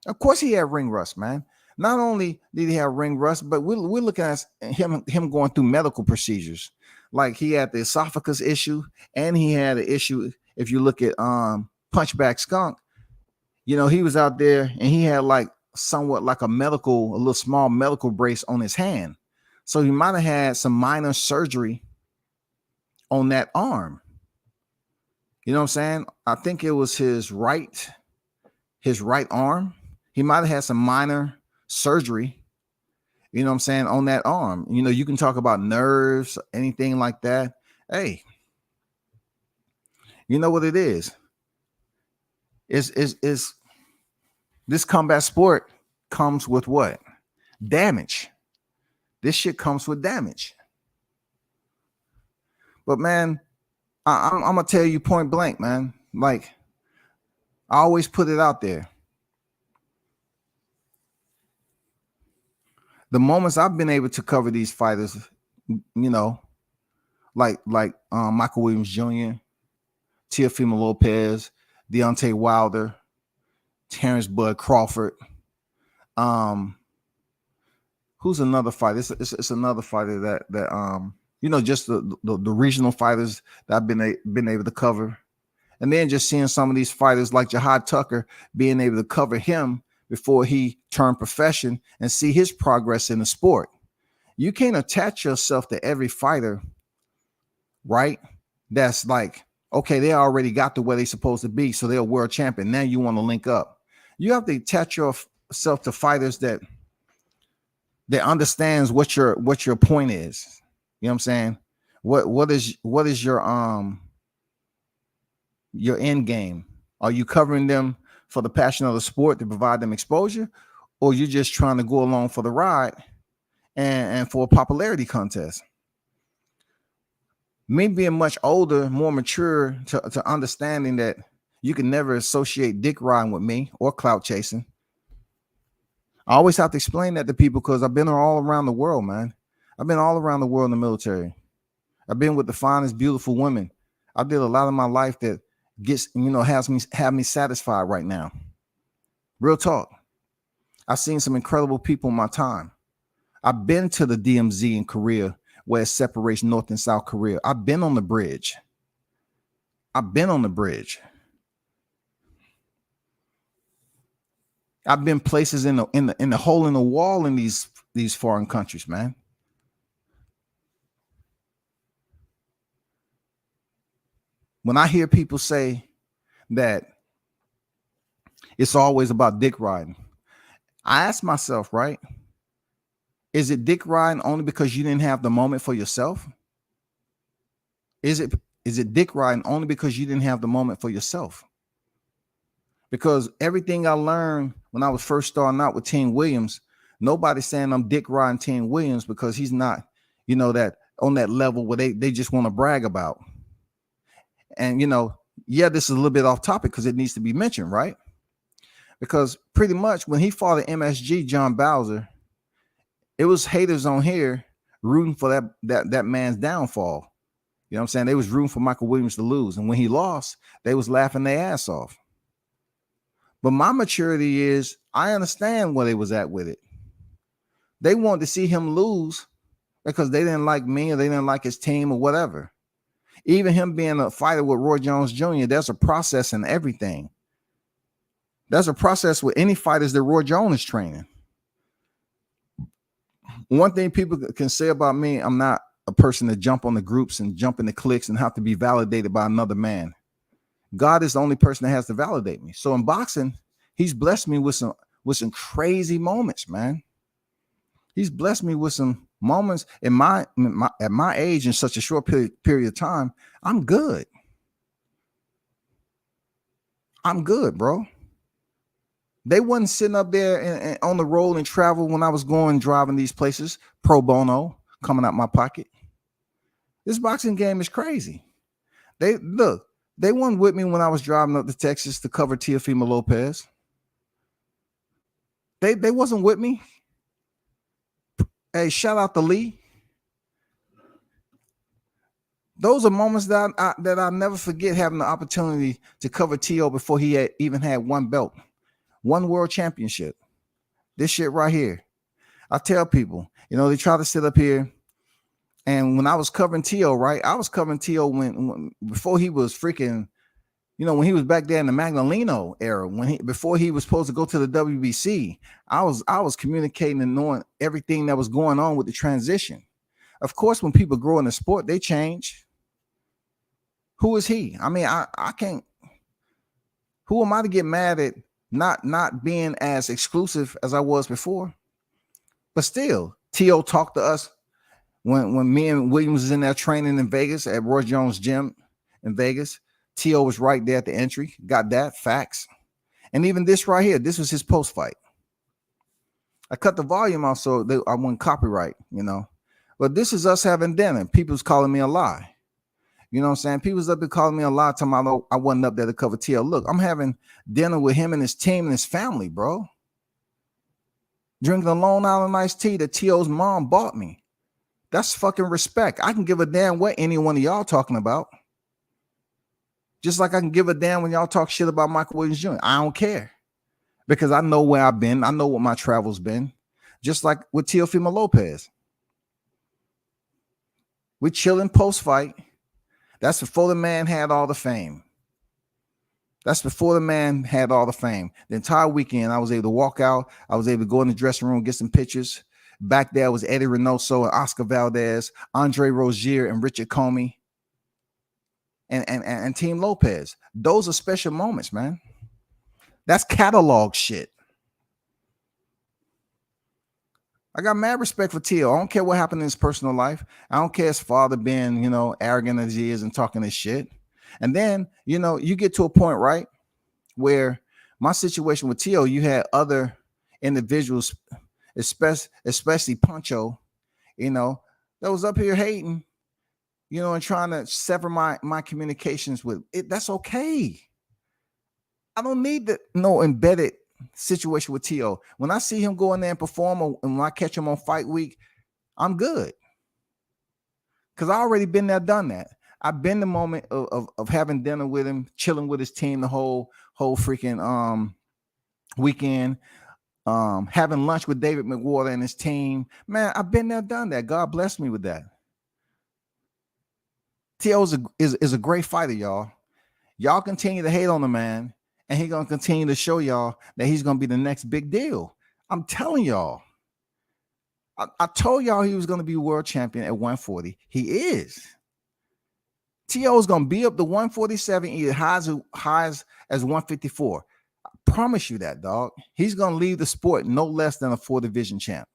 Of course he had ring rust, man. Not only did he have ring rust, but we're looking at him going through medical procedures. Like he had the esophagus issue, and he had an issue. If you look at Punchback Skunk, you know, he was out there and he had like somewhat like a little small medical brace on his hand. So he might have had some minor surgery on that arm. You know what I'm saying? I think it was his right arm. He might have had some minor surgery, you know what I'm saying, on that arm. You know, you can talk about nerves, anything like that. Hey, you know what it is? Is this combat sport comes with what? Damage. This shit comes with damage. But man, I'm gonna tell you point blank, man. Like, I always put it out there. The moments I've been able to cover these fighters, you know, like Michael Williams Jr., Teofimo Lopez, Deontay Wilder, Terrence Bud Crawford. Who's another fighter? It's another fighter that you know, just the regional fighters that I've been able to cover. And then just seeing some of these fighters like Jihad Tucker, being able to cover him before he turned profession and see his progress in the sport. You can't attach yourself to every fighter, right? That's like, okay, they already got to where they're supposed to be, so they're a world champion. Now you want to link up. You have to attach yourself to fighters that understands what your point is. You know what I'm saying? What is your end game? Are you covering them for the passion of the sport to provide them exposure, or you just trying to go along for the ride and for a popularity contest? Me being much older, more mature to understanding that you can never associate dick riding with me or clout chasing. I always have to explain that to people because I've been all around the world, man. I've been all around the world in the military. I've been with the finest, beautiful women. I did a lot of my life that gets, you know, have me satisfied right now. Real talk. I've seen some incredible people in my time. I've been to the DMZ in Korea, where it separates North and South Korea. I've been on the bridge. I've been places in the hole in the wall in these foreign countries, man. When I hear people say that it's always about dick riding, I ask myself, right? Is it dick riding only because you didn't have the moment for yourself? Is it dick riding only because you didn't have the moment for yourself? Because everything I learned when I was first starting out with Team Williams, nobody's saying I'm dick riding Team Williams because he's not, you know, that on that level where they just want to brag about. And, you know, yeah, this is a little bit off topic because it needs to be mentioned, right? Because pretty much when he fought the MSG, John Bowser, it was haters on here rooting for that man's downfall. You know what I'm saying? They was rooting for Michael Williams to lose. And when he lost, they was laughing their ass off. But my maturity is I understand where they was at with it. They wanted to see him lose because they didn't like me or they didn't like his team or whatever. Even him being a fighter with Roy Jones Jr., there's a process in everything. There's a process with any fighters that Roy Jones is training. One thing people can say about me, I'm not a person to jump on the groups and jump in the cliques and have to be validated by another man. God is the only person that has to validate me. So in boxing, he's blessed me with some crazy moments, man. He's blessed me with some moments at my age in such a short period of time. I'm good. I'm good, bro. They wasn't sitting up there and on the road and travel when I was going driving these places pro bono coming out my pocket. This boxing game is crazy. They weren't with me when I was driving up to Texas to cover Teofimo Lopez. They wasn't with me. Hey, shout out to Lee. Those are moments that I'll never forget, having the opportunity to cover T.O. before he even had one belt, one world championship. This shit right here. I tell people, they try to sit up here. And when I was covering T.O., right, I was covering T.O. when before he was freaking, when he was back there in the Magdaleno era, before he was supposed to go to the WBC, I was communicating and knowing everything that was going on with the transition. Of course, when people grow in the sport, they change. Who is he? I mean, I can't. Who am I to get mad at not being as exclusive as I was before? But still, T.O. talked to us when me and Williams was in there training in Vegas at Roy Jones Gym in Vegas. T.O. was right there at the entry. Got that, facts. And even this right here, this was his post fight. I cut the volume off so I wouldn't copyright, But this is us having dinner. People's calling me a lie. You know what I'm saying? People's up there calling me a lie, talking about I wasn't up there to cover T.O. Look, I'm having dinner with him and his team and his family, bro. Drinking a Long Island iced tea that T.O.'s mom bought me. That's fucking respect. I can give a damn what any one of y'all talking about. Just like I can give a damn when y'all talk shit about Michael Williams Jr. I don't care. Because I know where I've been. I know what my travel's been. Just like with Teofimo Lopez. We chilling post-fight. That's before the man had all the fame. The entire weekend, I was able to walk out. I was able to go in the dressing room, get some pictures. Back there was Eddie Reynoso and Oscar Valdez, Andre Rozier and Richard Comey, and Team Lopez. Those are special moments, man. That's catalog shit. I got mad respect for T.O. I don't care what happened in his personal life. I don't care his father being, arrogant as he is and talking this shit. And then, you get to a point, right, where my situation with T.O., you had other individuals, especially Puncho, that was up here hating, and trying to sever my communications with it. That's okay. I don't need no embedded situation with T.O. When I see him go in there and perform, and when I catch him on fight week, I'm good. Because I already been there, done that. I've been the moment of having dinner with him, chilling with his team the whole freaking weekend, having lunch with David McWhorter and his team. Man, I've been there, done that. God bless me with that. T.O. is a great fighter, y'all. Y'all continue to hate on the man, and he's going to continue to show y'all that he's going to be the next big deal. I'm telling y'all. I told y'all he was going to be world champion at 140. He is. T.O. is going to be up to 147, either high as 154. I promise you that, dog. He's going to leave the sport no less than a 4-division champ.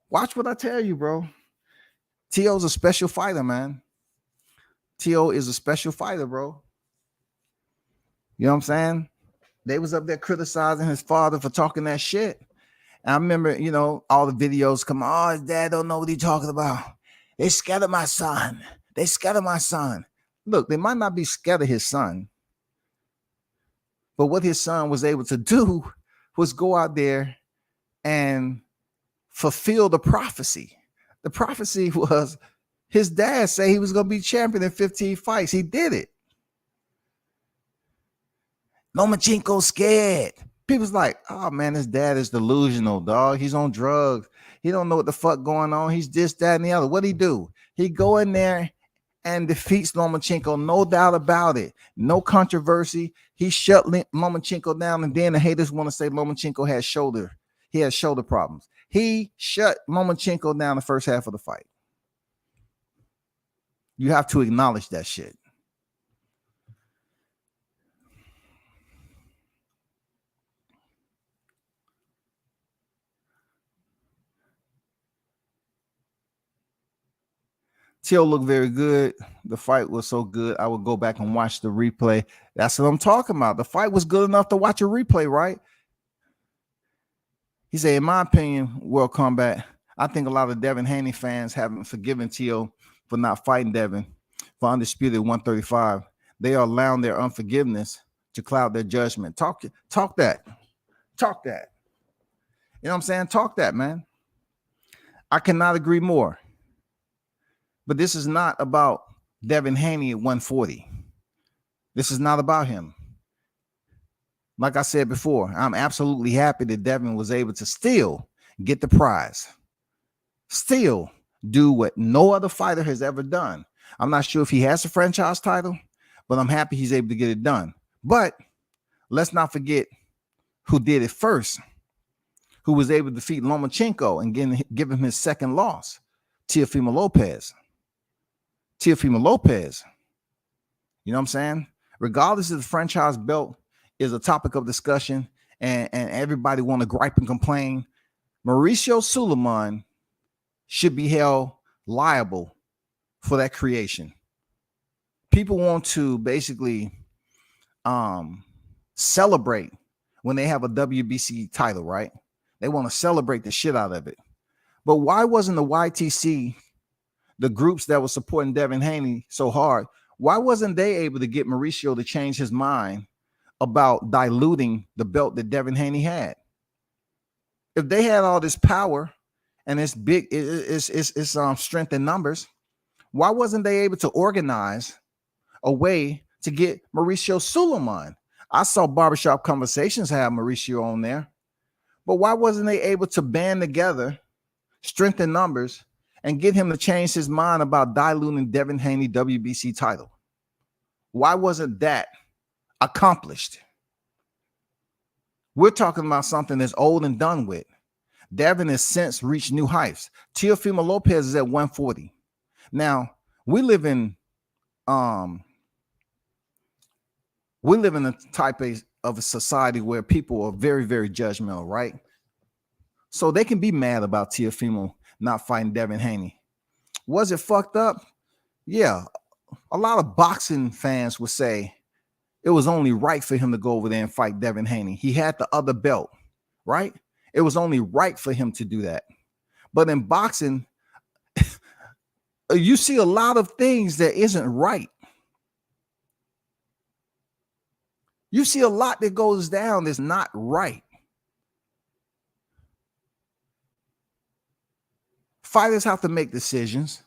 Watch what I tell you, bro. T.O.'s a special fighter, man. T.O. is a special fighter, bro. You know what I'm saying? They was up there criticizing his father for talking that shit. And I remember, all the videos come, oh, his dad don't know what he's talking about. They scared of my son. They scared of my son. Look, they might not be scared of his son. But what his son was able to do was go out there and fulfill the prophecy. The prophecy was his dad say he was going to be champion in 15 fights. He did it. Lomachenko's scared. People's like, oh man, his dad is delusional, dog. He's on drugs. He don't know what the fuck going on. He's this, that, and the other. What'd he do? He go in there and defeats Lomachenko, no doubt about it. No controversy. He shut Lomachenko down, and then the haters want to say Lomachenko has shoulder problems. He shut Lomachenko down the first half of the fight. You have to acknowledge that shit. Tio looked very good. The fight was so good, I would go back and watch the replay. That's what I'm talking about. The fight was good enough to watch a replay, right? He said, in my opinion, World Combat, I think a lot of Devin Haney fans haven't forgiven Tio for not fighting Devin for undisputed 135. They are allowing their unforgiveness to cloud their judgment. Talk that. Talk that. You know what I'm saying? Talk that, man. I cannot agree more. But this is not about Devin Haney at 140. This is not about him. Like I said before, I'm absolutely happy that Devin was able to still get the prize. Still do what no other fighter has ever done. I'm not sure if he has a franchise title, but I'm happy he's able to get it done. But let's not forget who did it first, who was able to defeat Lomachenko and give him his second loss, Teofimo Lopez. Teofimo Lopez. You know what I'm saying? Regardless of the franchise belt is a topic of discussion and everybody want to gripe and complain, Mauricio Suleiman should be held liable for that creation. People want to basically celebrate when they have a WBC title, right? They want to celebrate the shit out of it. But why wasn't the YTC, the groups that were supporting Devin Haney so hard, why wasn't they able to get Mauricio to change his mind about diluting the belt that Devin Haney had? If they had all this power and it's big, it's strength in numbers, why wasn't they able to organize a way to get Mauricio Suleiman? I saw Barbershop Conversations have Mauricio on there, but why wasn't they able to band together, strength in numbers, and get him to change his mind about diluting Devin Haney WBC title? Why wasn't that accomplished? We're talking about something that's old and done with. Devin has since reached new heights. Teofimo Lopez is at 140. Now, we live in a type of a society where people are very, very judgmental, right? So they can be mad about Teofimo not fighting Devin Haney. Was it fucked up? Yeah. A lot of boxing fans would say it was only right for him to go over there and fight Devin Haney. He had the other belt, right? It was only right for him to do that. But in boxing, you see a lot of things that isn't right. You see a lot that goes down that's not right. Fighters have to make decisions.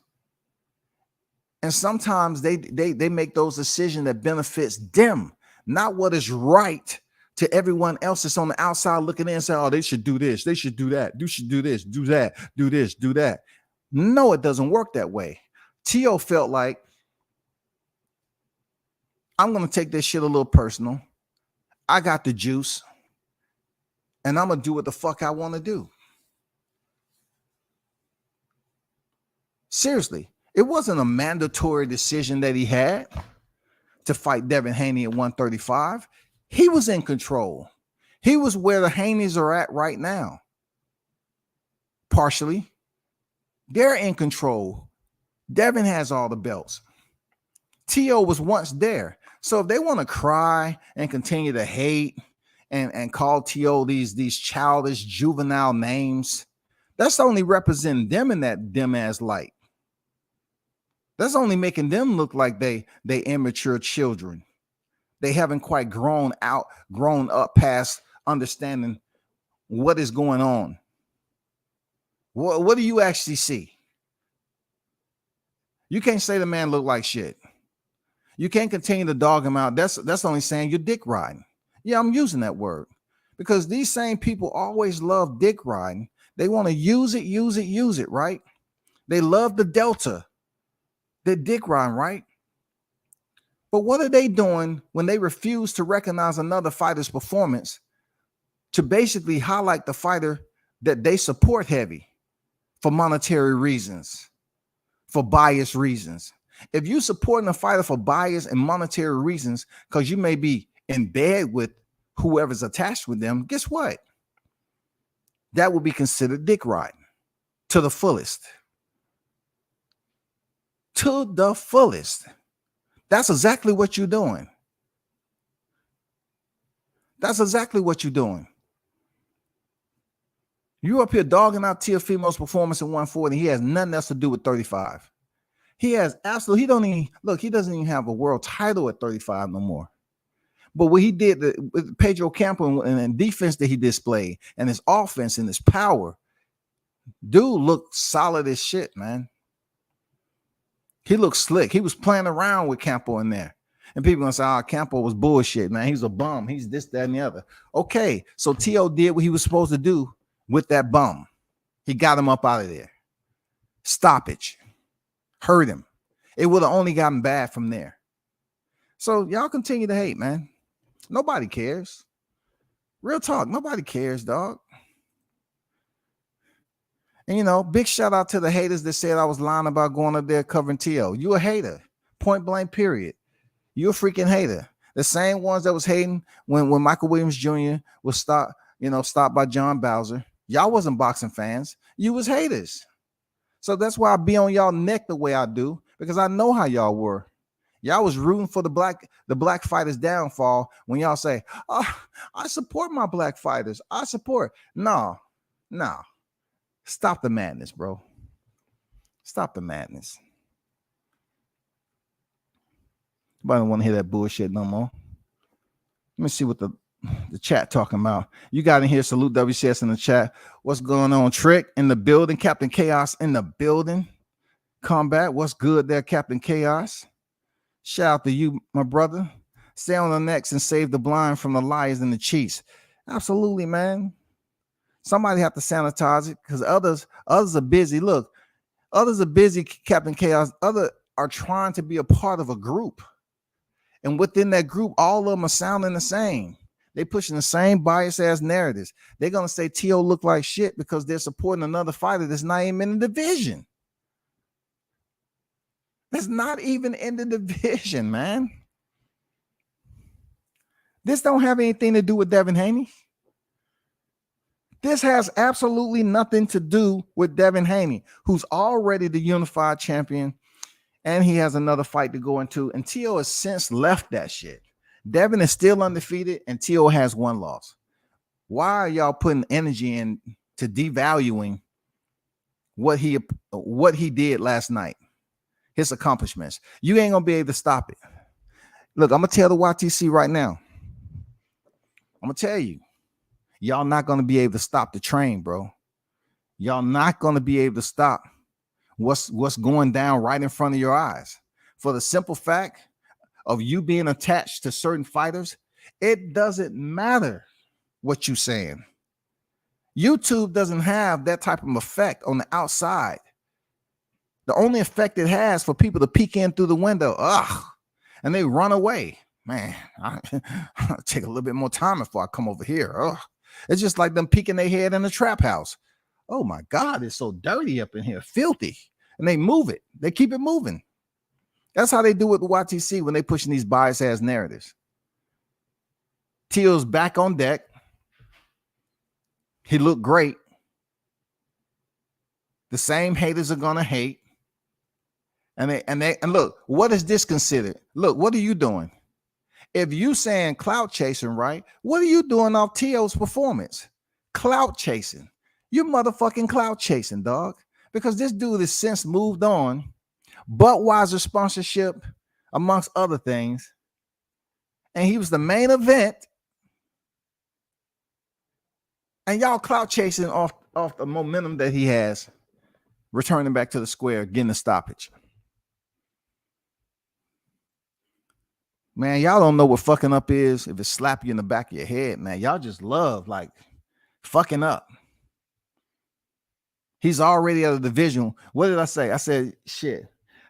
And sometimes they make those decisions that benefits them, not what is right to everyone else that's on the outside looking in and saying, oh, they should do this, they should do that, you should do this, do that, do this, do that. No, it doesn't work that way. Tio felt like, I'm going to take this shit a little personal. I got the juice, and I'm going to do what the fuck I want to do. Seriously, it wasn't a mandatory decision that he had to fight Devin Haney at 135. He was in control. He was where the Haneys are at right now. Partially. They're in control. Devin has all the belts. Tio was once there. So if they want to cry and continue to hate and call Tio these childish, juvenile names, that's only representing them in that dim ass light. That's only making them look like they immature children. They haven't quite grown up past understanding what is going on. What do you actually see? You can't say the man look like shit. You can't continue to dog him out. That's only saying you're dick riding. Yeah, I'm using that word because these same people always love dick riding. They want to use it, right? They love the Delta. They're dick riding, right? But what are they doing when they refuse to recognize another fighter's performance to basically highlight the fighter that they support heavy for monetary reasons, for bias reasons? If you're supporting a fighter for bias and monetary reasons because you may be in bed with whoever's attached with them, guess what? That would be considered dick riding to the fullest. to the fullest. That's exactly what you're doing. That's exactly what you're doing. You up here dogging out Teofimo's performance in 140. He has nothing else to do with 35. He has absolutely, he doesn't even have a world title at 35 no more. But what he did with Pedro Campa and defense that he displayed and his offense and his power, dude looked solid as shit, man. He looked slick. He was playing around with Campa in there. And people gonna say, Campa was bullshit, man. He's a bum. He's this, that, and the other. Okay, so T.O. did what he was supposed to do with that bum. He got him up out of there. Stoppage. Hurt him. It would have only gotten bad from there. So y'all continue to hate, man. Nobody cares. Real talk. Nobody cares, dog. And, big shout out to the haters that said I was lying about going up there covering T.O. You a hater. Point blank, period. You a freaking hater. The same ones that was hating when Michael Williams Jr. was stopped by John Bowser. Y'all wasn't boxing fans. You was haters. So that's why I be on y'all neck the way I do, because I know how y'all were. Y'all was rooting for the black fighters' downfall when y'all say, I support my black fighters. I support. No. Stop the madness, bro. Stop the madness. Nobody don't want to hear that bullshit no more. Let me see what the chat talking about. You got in here. Salute WCS in the chat. What's going on? Trick in the building. Captain Chaos in the building. Combat. What's good there, Captain Chaos? Shout out to you, my brother. Stay on the necks and save the blind from the liars and the cheats. Absolutely, man. Somebody have to sanitize it because others are busy. Look, others are busy, Captain Chaos. Others are trying to be a part of a group. And within that group, all of them are sounding the same. They pushing the same bias-ass narratives. They're going to say T.O. look like shit because they're supporting another fighter that's not even in the division. That's not even in the division, man. This don't have anything to do with Devin Haney. This has absolutely nothing to do with Devin Haney, who's already the unified champion, and he has another fight to go into. And T.O. has since left that shit. Devin is still undefeated, and T.O. has one loss. Why are y'all putting energy into devaluing what he did last night? His accomplishments. You ain't gonna be able to stop it. Look, I'm gonna tell the YTC right now. I'm gonna tell you, y'all not gonna be able to stop the train, bro. Y'all not gonna be able to stop what's going down right in front of your eyes. For the simple fact of you being attached to certain fighters, it doesn't matter what you're saying. YouTube doesn't have that type of effect on the outside. The only effect it has for people to peek in through the window, and they run away. Man, I'll take a little bit more time before I come over here. It's just like them peeking their head in the trap house. Oh my God, it's so dirty up in here, filthy. And they move it. They keep it moving. That's how they do it with YTC when they pushing these bias-ass narratives. Teal's back on deck. He looked great. The same haters are gonna hate. And look, what is this considered? Look, what are you doing? If you saying clout chasing, right? What are you doing off T.O.'s performance? Clout chasing. You're motherfucking clout chasing, dog. Because this dude has since moved on. Budweiser sponsorship, amongst other things. And he was the main event. And y'all clout chasing off the momentum that he has, returning back to the square, getting a stoppage. Man, y'all don't know what fucking up is if it slap you in the back of your head, man. Y'all just love, like, fucking up. He's already out of the division. What did I say? I said, shit.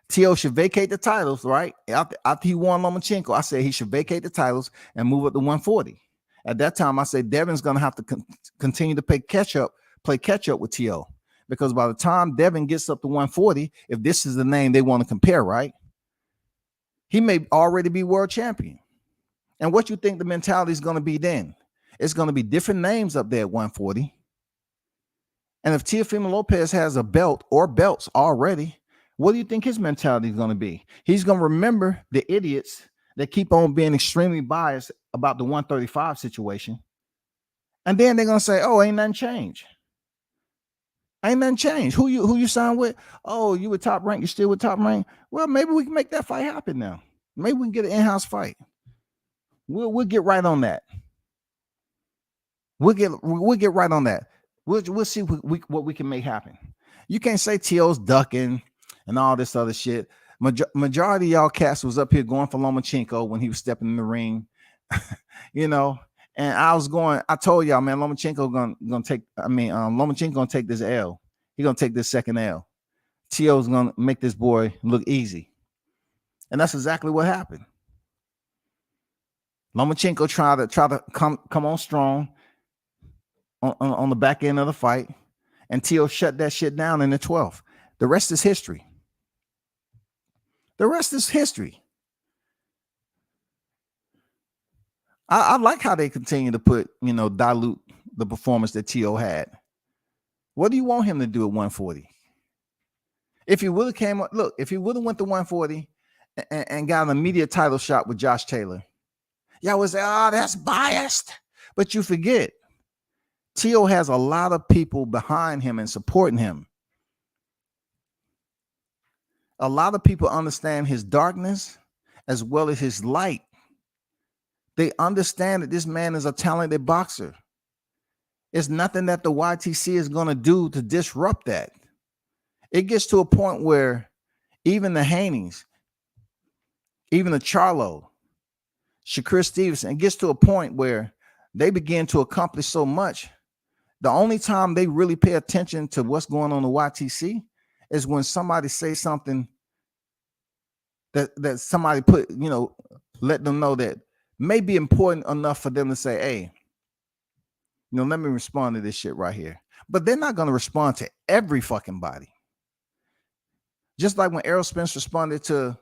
T.O. should vacate the titles, right? After he won Lomachenko, I said he should vacate the titles and move up to 140. At that time, I said Devin's going to have to continue to play catch up with T.O. Because by the time Devin gets up to 140, if this is the name they want to compare, right? He may already be world champion. And what you think the mentality is going to be then? It's going to be different names up there at 140. And if Teofimo Lopez has a belt or belts already, What do you think his mentality is going to be? He's going to remember the idiots that keep on being extremely biased about the 135 situation. And then they're going to say, oh, ain't nothing changed. Ain't nothing changed. Who you signed with? Oh, you were top rank. You still with top rank? Well, maybe we can make that fight happen now. Maybe we can get an in-house fight. We'll get right on that. We'll get right on that. We'll see what we can make happen. You can't say T.O.'s ducking and all this other shit. Majority of y'all cats was up here going for Lomachenko when he was stepping in the ring, you know. And I told y'all, man, Lomachenko gonna take this L. He gonna take this second L. T.O.'s gonna make this boy look easy, and that's exactly what happened. Lomachenko tried to come on strong on the back end of the fight, and T.O. shut that shit down in the 12th. The rest is history. The rest is history. I like how they continue to dilute the performance that T.O. had. What do you want him to do at 140? If he would have if he would have went to 140 and got an immediate title shot with Josh Taylor, y'all would say, oh, that's biased. But you forget, T.O. has a lot of people behind him and supporting him. A lot of people understand his darkness as well as his light. They understand that this man is a talented boxer. It's nothing that the YTC is going to do to disrupt that. It gets to a point where even the Haneys, even the Charlo, Shakur Stevenson, it gets to a point where they begin to accomplish so much. The only time they really pay attention to what's going on in the YTC is when somebody says something that somebody let them know that may be important enough for them to say, hey, let me respond to this shit right here. But they're not going to respond to every fucking body. Just like when Errol Spence responded to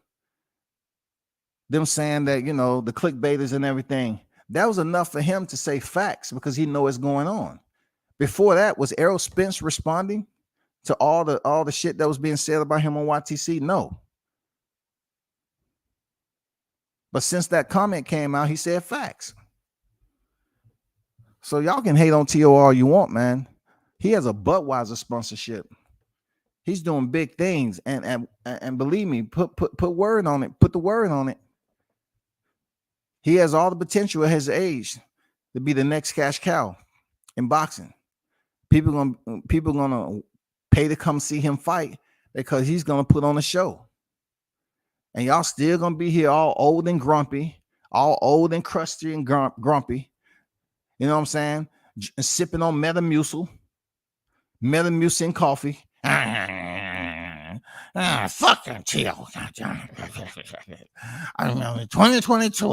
them saying that, the clickbaiters and everything, that was enough for him to say facts because he knows what's going on. Before that, was Errol Spence responding to all the shit that was being said about him on YTC? No. But since that comment came out, he said facts. So y'all can hate on T.O. all you want, man. He has a Budweiser sponsorship. He's doing big things, and believe me, put word on it. Put the word on it. He has all the potential at his age to be the next cash cow in boxing. People gonna pay to come see him fight because he's gonna put on a show. And y'all still gonna be here all old and grumpy, all old and crusty and grumpy. You know what I'm saying? Sipping on Metamucil and coffee. Fuck that T.O. I remember 2022.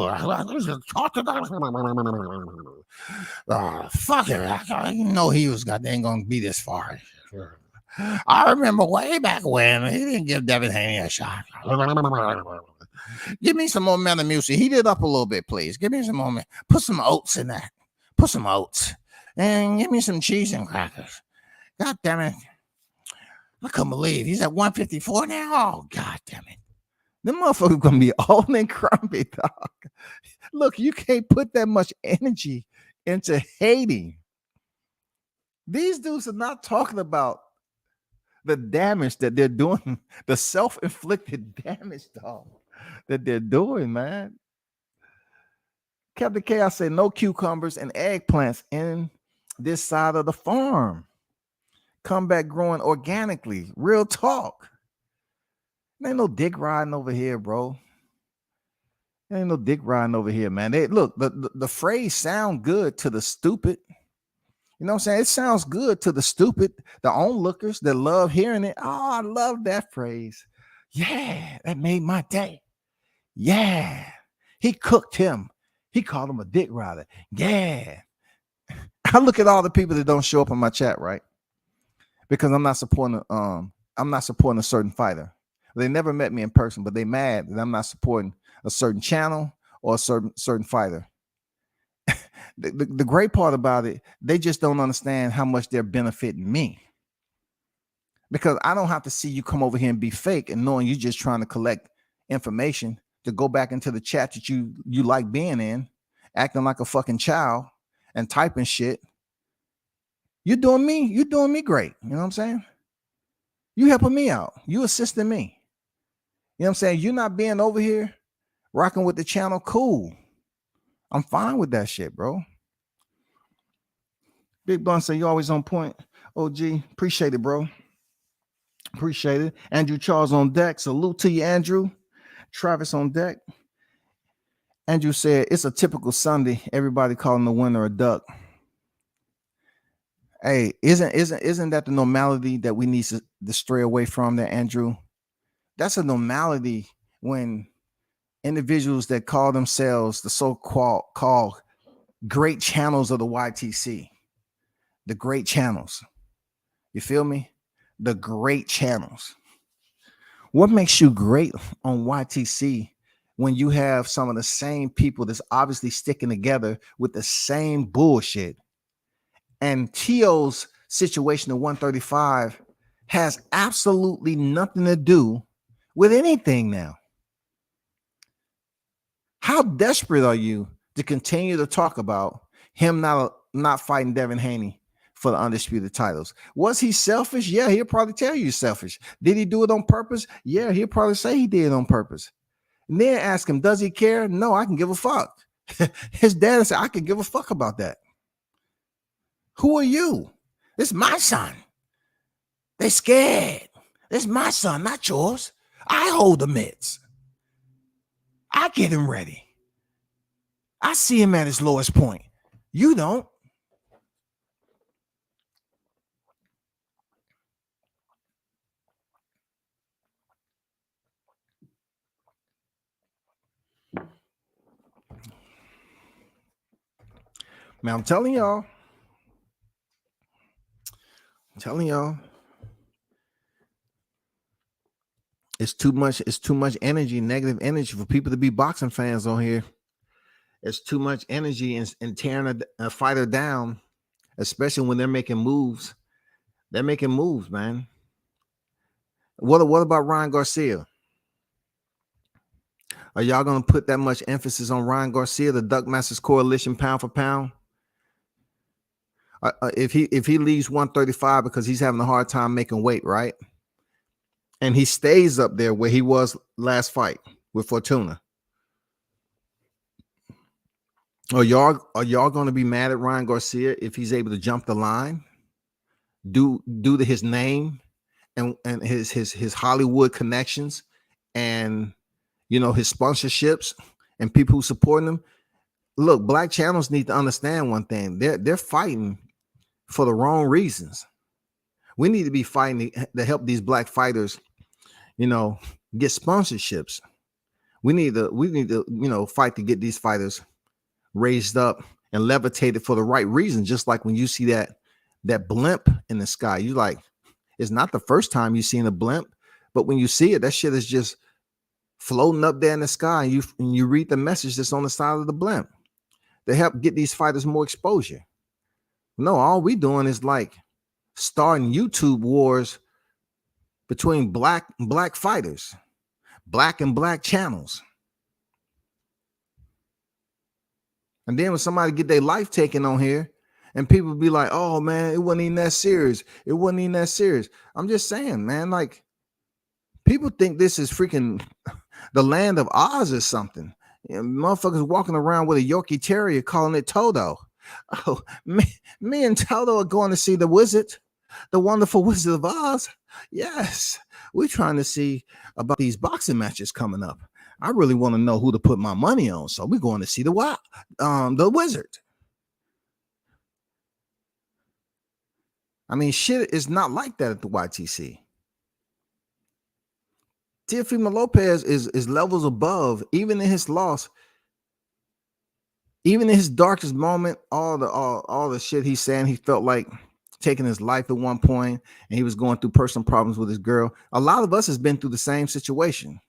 Fuck it. I didn't know he was goddamn gonna be this far. I remember way back when he didn't give Devin Haney a shot. Give me some more Metamucil. Heat it up a little bit, please. Give me some more. Put some oats in that. Put some oats. And give me some cheese and crackers. God damn it. I couldn't believe he's at 154 now. Oh, God damn it. Them motherfuckers gonna be all in crumpy, dog. Look, you can't put that much energy into hating. These dudes are not talking about the damage that they're doing, the self-inflicted damage, dog, that they're doing, man. Captain Chaos said no cucumbers and eggplants in this side of the farm. Come back growing organically. Real talk. There ain't no dick riding over here, bro. There ain't no dick riding over here, man. Look, the phrase sound good to the stupid. You know what I'm saying? It sounds good to the stupid, the onlookers that love hearing it. Oh, I love that phrase. Yeah, that made my day. Yeah. He cooked him. He called him a dick rider. Yeah. I look at all the people that don't show up in my chat, right? Because I'm not supporting a certain fighter. They never met me in person, but they mad that I'm not supporting a certain channel or a certain fighter. The great part about it, they just don't understand how much they're benefiting me. Because I don't have to see you come over here and be fake and knowing you're just trying to collect information to go back into the chat that you like being in, acting like a fucking child and typing shit. You're doing me great. You know what I'm saying? You helping me out. You assisting me. You know what I'm saying? You're not being over here rocking with the channel. Cool. I'm fine with that shit, bro. Big Bun say you always on point. OG, appreciate it, bro. Appreciate it. Andrew Charles on deck. Salute to you, Andrew. Travis on deck. Andrew said it's a typical Sunday. Everybody calling the winner a duck. Hey, isn't that the normality that we need to stray away from there, Andrew? That's a normality when individuals that call themselves the so-called great channels of the YTC, the great channels. You feel me? The great channels. What makes you great on YTC when you have some of the same people that's obviously sticking together with the same bullshit? And Tio's situation at 135 has absolutely nothing to do with anything now. How desperate are you to continue to talk about him not fighting Devin Haney for the undisputed titles? Was he selfish? Yeah, he'll probably tell you he's selfish. Did he do it on purpose? Yeah, he'll probably say he did it on purpose. And then ask him, does he care? No, I can give a fuck. His dad said, I can give a fuck about that. Who are you? It's my son. They scared. It's my son, not yours. I hold the mitts. I get him ready. I see him at his lowest point. You don't. Man, I'm telling y'all. It's too much energy, negative energy for people to be boxing fans on here. It's too much energy in tearing a fighter down, especially when they're making moves. They're making moves, man. What about Ryan Garcia? Are y'all going to put that much emphasis on Ryan Garcia, the Duck Masters Coalition, pound for pound? If he leaves 135 because he's having a hard time making weight, right? And he stays up there where he was last fight with Fortuna. Are y'all going to be mad at Ryan Garcia if he's able to jump the line, due to his name and his Hollywood connections and his sponsorships and people who support him? Look, black channels need to understand one thing. They're fighting for the wrong reasons. We need to be fighting to help these black fighters, get sponsorships. We need to fight to get these fighters raised up and levitated for the right reason. Just like when you see that blimp in the sky, you like, it's not the first time you've seen a blimp, but when you see it, that shit is just floating up there in the sky, and you read the message that's on the side of the blimp to help get these fighters more exposure. No, all we doing is like starting YouTube wars between black fighters, black and black channels. And then when somebody get their life taken on here and people be like, oh man, it wasn't even that serious. It wasn't even that serious. I'm just saying, man, like people think this is freaking the land of Oz or something. Motherfuckers walking around with a Yorkie Terrier calling it Toto. Oh, me and Toto are going to see the wizard, the wonderful Wizard of Oz. Yes, we're trying to see about these boxing matches coming up. I really want to know who to put my money on, so we're going to see the wizard. I mean, shit is not like that at the YTC. Teofimo Lopez is levels above, even in his loss. Even in his darkest moment, all the shit he's saying, he felt like taking his life at one point, and he was going through personal problems with his girl. A lot of us has been through the same situation.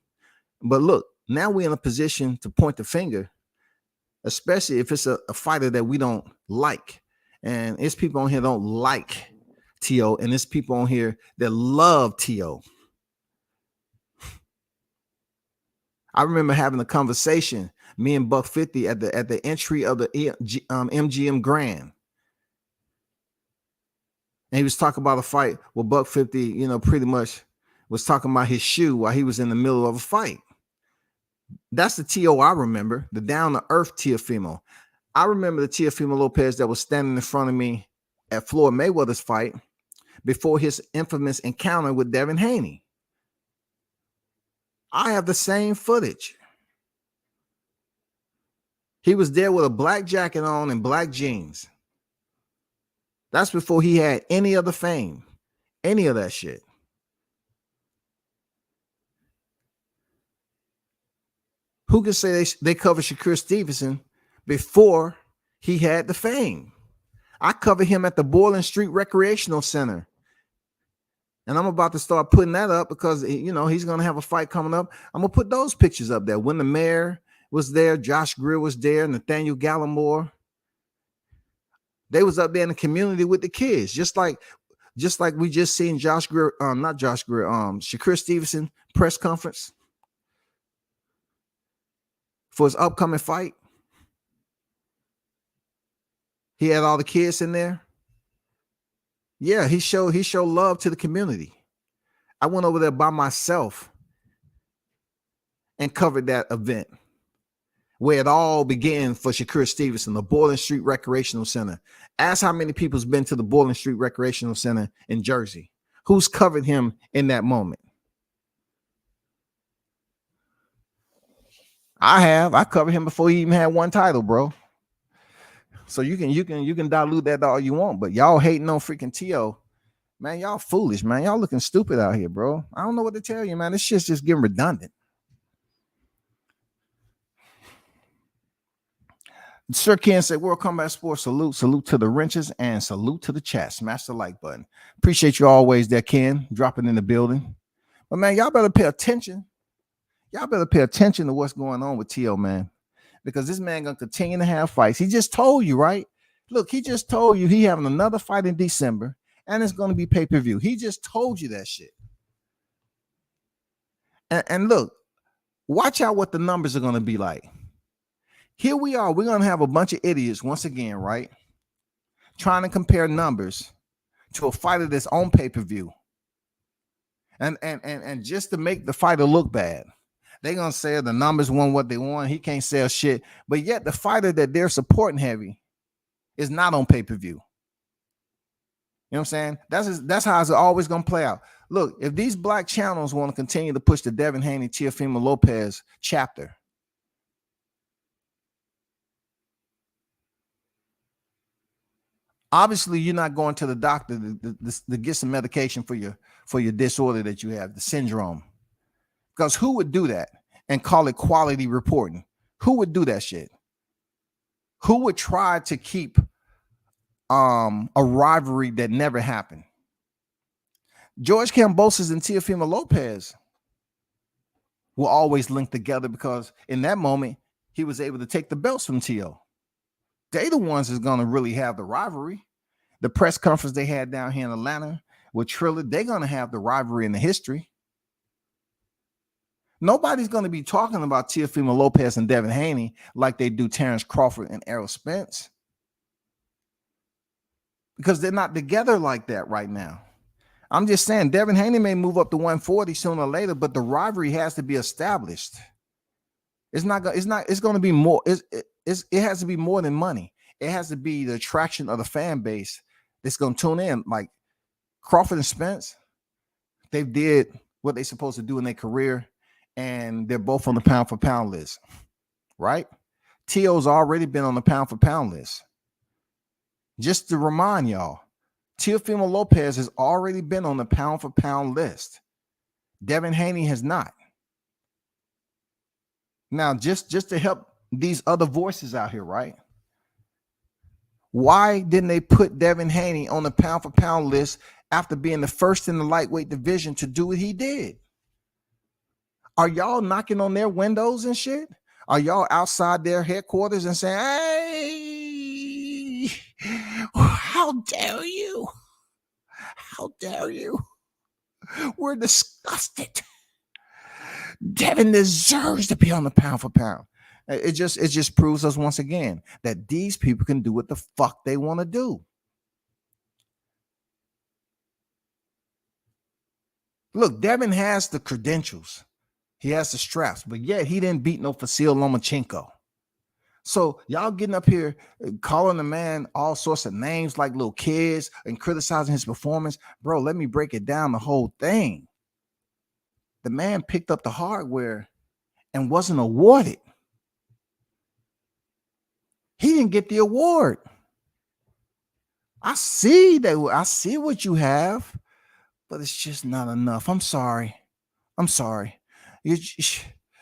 But look, now we're in a position to point the finger, especially if it's a fighter that we don't like. And it's people on here don't like T.O., and there's people on here that love T.O. I remember having a conversation, me and Buck 50 at the entry of the MGM Grand. And he was talking about a fight where Buck 50, you know, pretty much was talking about his shoe while he was in the middle of a fight. That's the T.O. I remember, the down-to-earth Teofimo. I remember the Teofimo Lopez that was standing in front of me at Floyd Mayweather's fight before his infamous encounter with Devin Haney. I have the same footage. He was there with a black jacket on and black jeans. That's before he had any of the fame, any of that shit. Who can say they covered Shakur Stevenson before he had the fame? I covered him at the Boylan Street Recreational Center. And I'm about to start putting that up because, you know, he's going to have a fight coming up. I'm going to put those pictures up there. When the mayor was there, Josh Greer was there, Nathaniel Gallimore. They was up there in the community with the kids, just like we just seen Shakur Stevenson press conference for his upcoming fight. He had all the kids in there. Yeah, he showed love to the community. I went over there by myself and covered that event where it all began for Shakur Stevenson, the Boylan Street Recreational Center. Ask how many people's been to the Boylan Street Recreational Center in Jersey. Who's covered him in that moment? I have. I covered him before he even had one title, bro. So you can dilute that all you want, but y'all hating on freaking T.O. Man, y'all foolish, man. Y'all looking stupid out here, bro. I don't know what to tell you, man. This shit's just getting redundant. Sir Ken said, World Combat Sports, salute to the wrenches and salute to the chat. Smash the like button. Appreciate you always there, Ken, dropping in the building. But man, y'all better pay attention. Y'all better pay attention to what's going on with T.O., man. Because this man gonna continue to have fights. He just told you, right? Look, he just told you he having another fight in December, and it's gonna be pay-per-view. He just told you that shit. And look, watch out what the numbers are gonna be like. Here we are. We're gonna have a bunch of idiots once again, right? Trying to compare numbers to a fighter that's on pay-per-view, and just to make the fighter look bad. They're going to say the numbers won what they want. He can't sell shit. But yet the fighter that they're supporting heavy is not on pay-per-view. You know what I'm saying? That's how it's always going to play out. Look, if these black channels want to continue to push the Devin Haney, Teofimo Lopez chapter, obviously you're not going to the doctor to get some medication for your disorder that you have, the syndrome. Because who would do that and call it quality reporting? Who would do that shit? Who would try to keep a rivalry that never happened? George Kambosos and Teofimo Lopez were always linked together because in that moment, he was able to take the belts from T.O. They the ones that's going to really have the rivalry. The press conference they had down here in Atlanta with Triller, they're going to have the rivalry in the history. Nobody's going to be talking about Teofimo Lopez and Devin Haney like they do Terrence Crawford and Errol Spence, because they're not together like that right now. I'm just saying Devin Haney may move up to 140 sooner or later, but the rivalry has to be established. It's going to be more. It has to be more than money. It has to be the attraction of the fan base that's going to tune in. Like Crawford and Spence, they did what they're supposed to do in their career. And they're both on the pound for pound list, right? T.O.'s already been on the pound for pound list. Just to remind y'all, Teofimo Lopez has already been on the pound for pound list. Devin Haney has not. Now, just to help these other voices out here, right? Why didn't they put Devin Haney on the pound for pound list after being the first in the lightweight division to do what he did? Are y'all knocking on their windows and shit? Are y'all outside their headquarters and saying, hey, how dare you? How dare you? We're disgusted. Devin deserves to be on the pound for pound. It just proves us once again that these people can do what the fuck they want to do. Look, Devin has the credentials. He has the straps, but yet he didn't beat no Vasyl Lomachenko. So y'all getting up here calling the man all sorts of names like little kids and criticizing his performance. Bro, let me break it down, the whole thing. The man picked up the hardware and wasn't awarded. He didn't get the award. I see what you have, but it's just not enough. I'm sorry.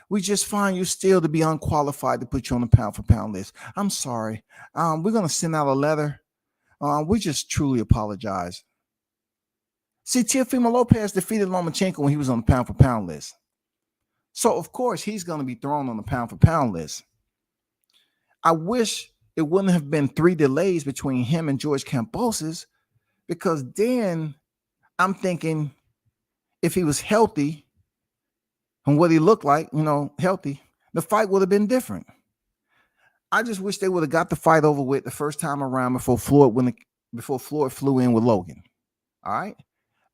We just find you still to be unqualified to put you on the pound for pound list. I'm sorry. We're going to send out a letter. We just truly apologize. See, Teofimo Lopez defeated Lomachenko when he was on the pound for pound list. So, of course, he's going to be thrown on the pound for pound list. I wish it wouldn't have been 3 delays between him and George Kambosos, because then I'm thinking if he was healthy and what he looked like, healthy, the fight would have been different. I just wish they would have got the fight over with the first time around before Floyd flew in with Logan. All right?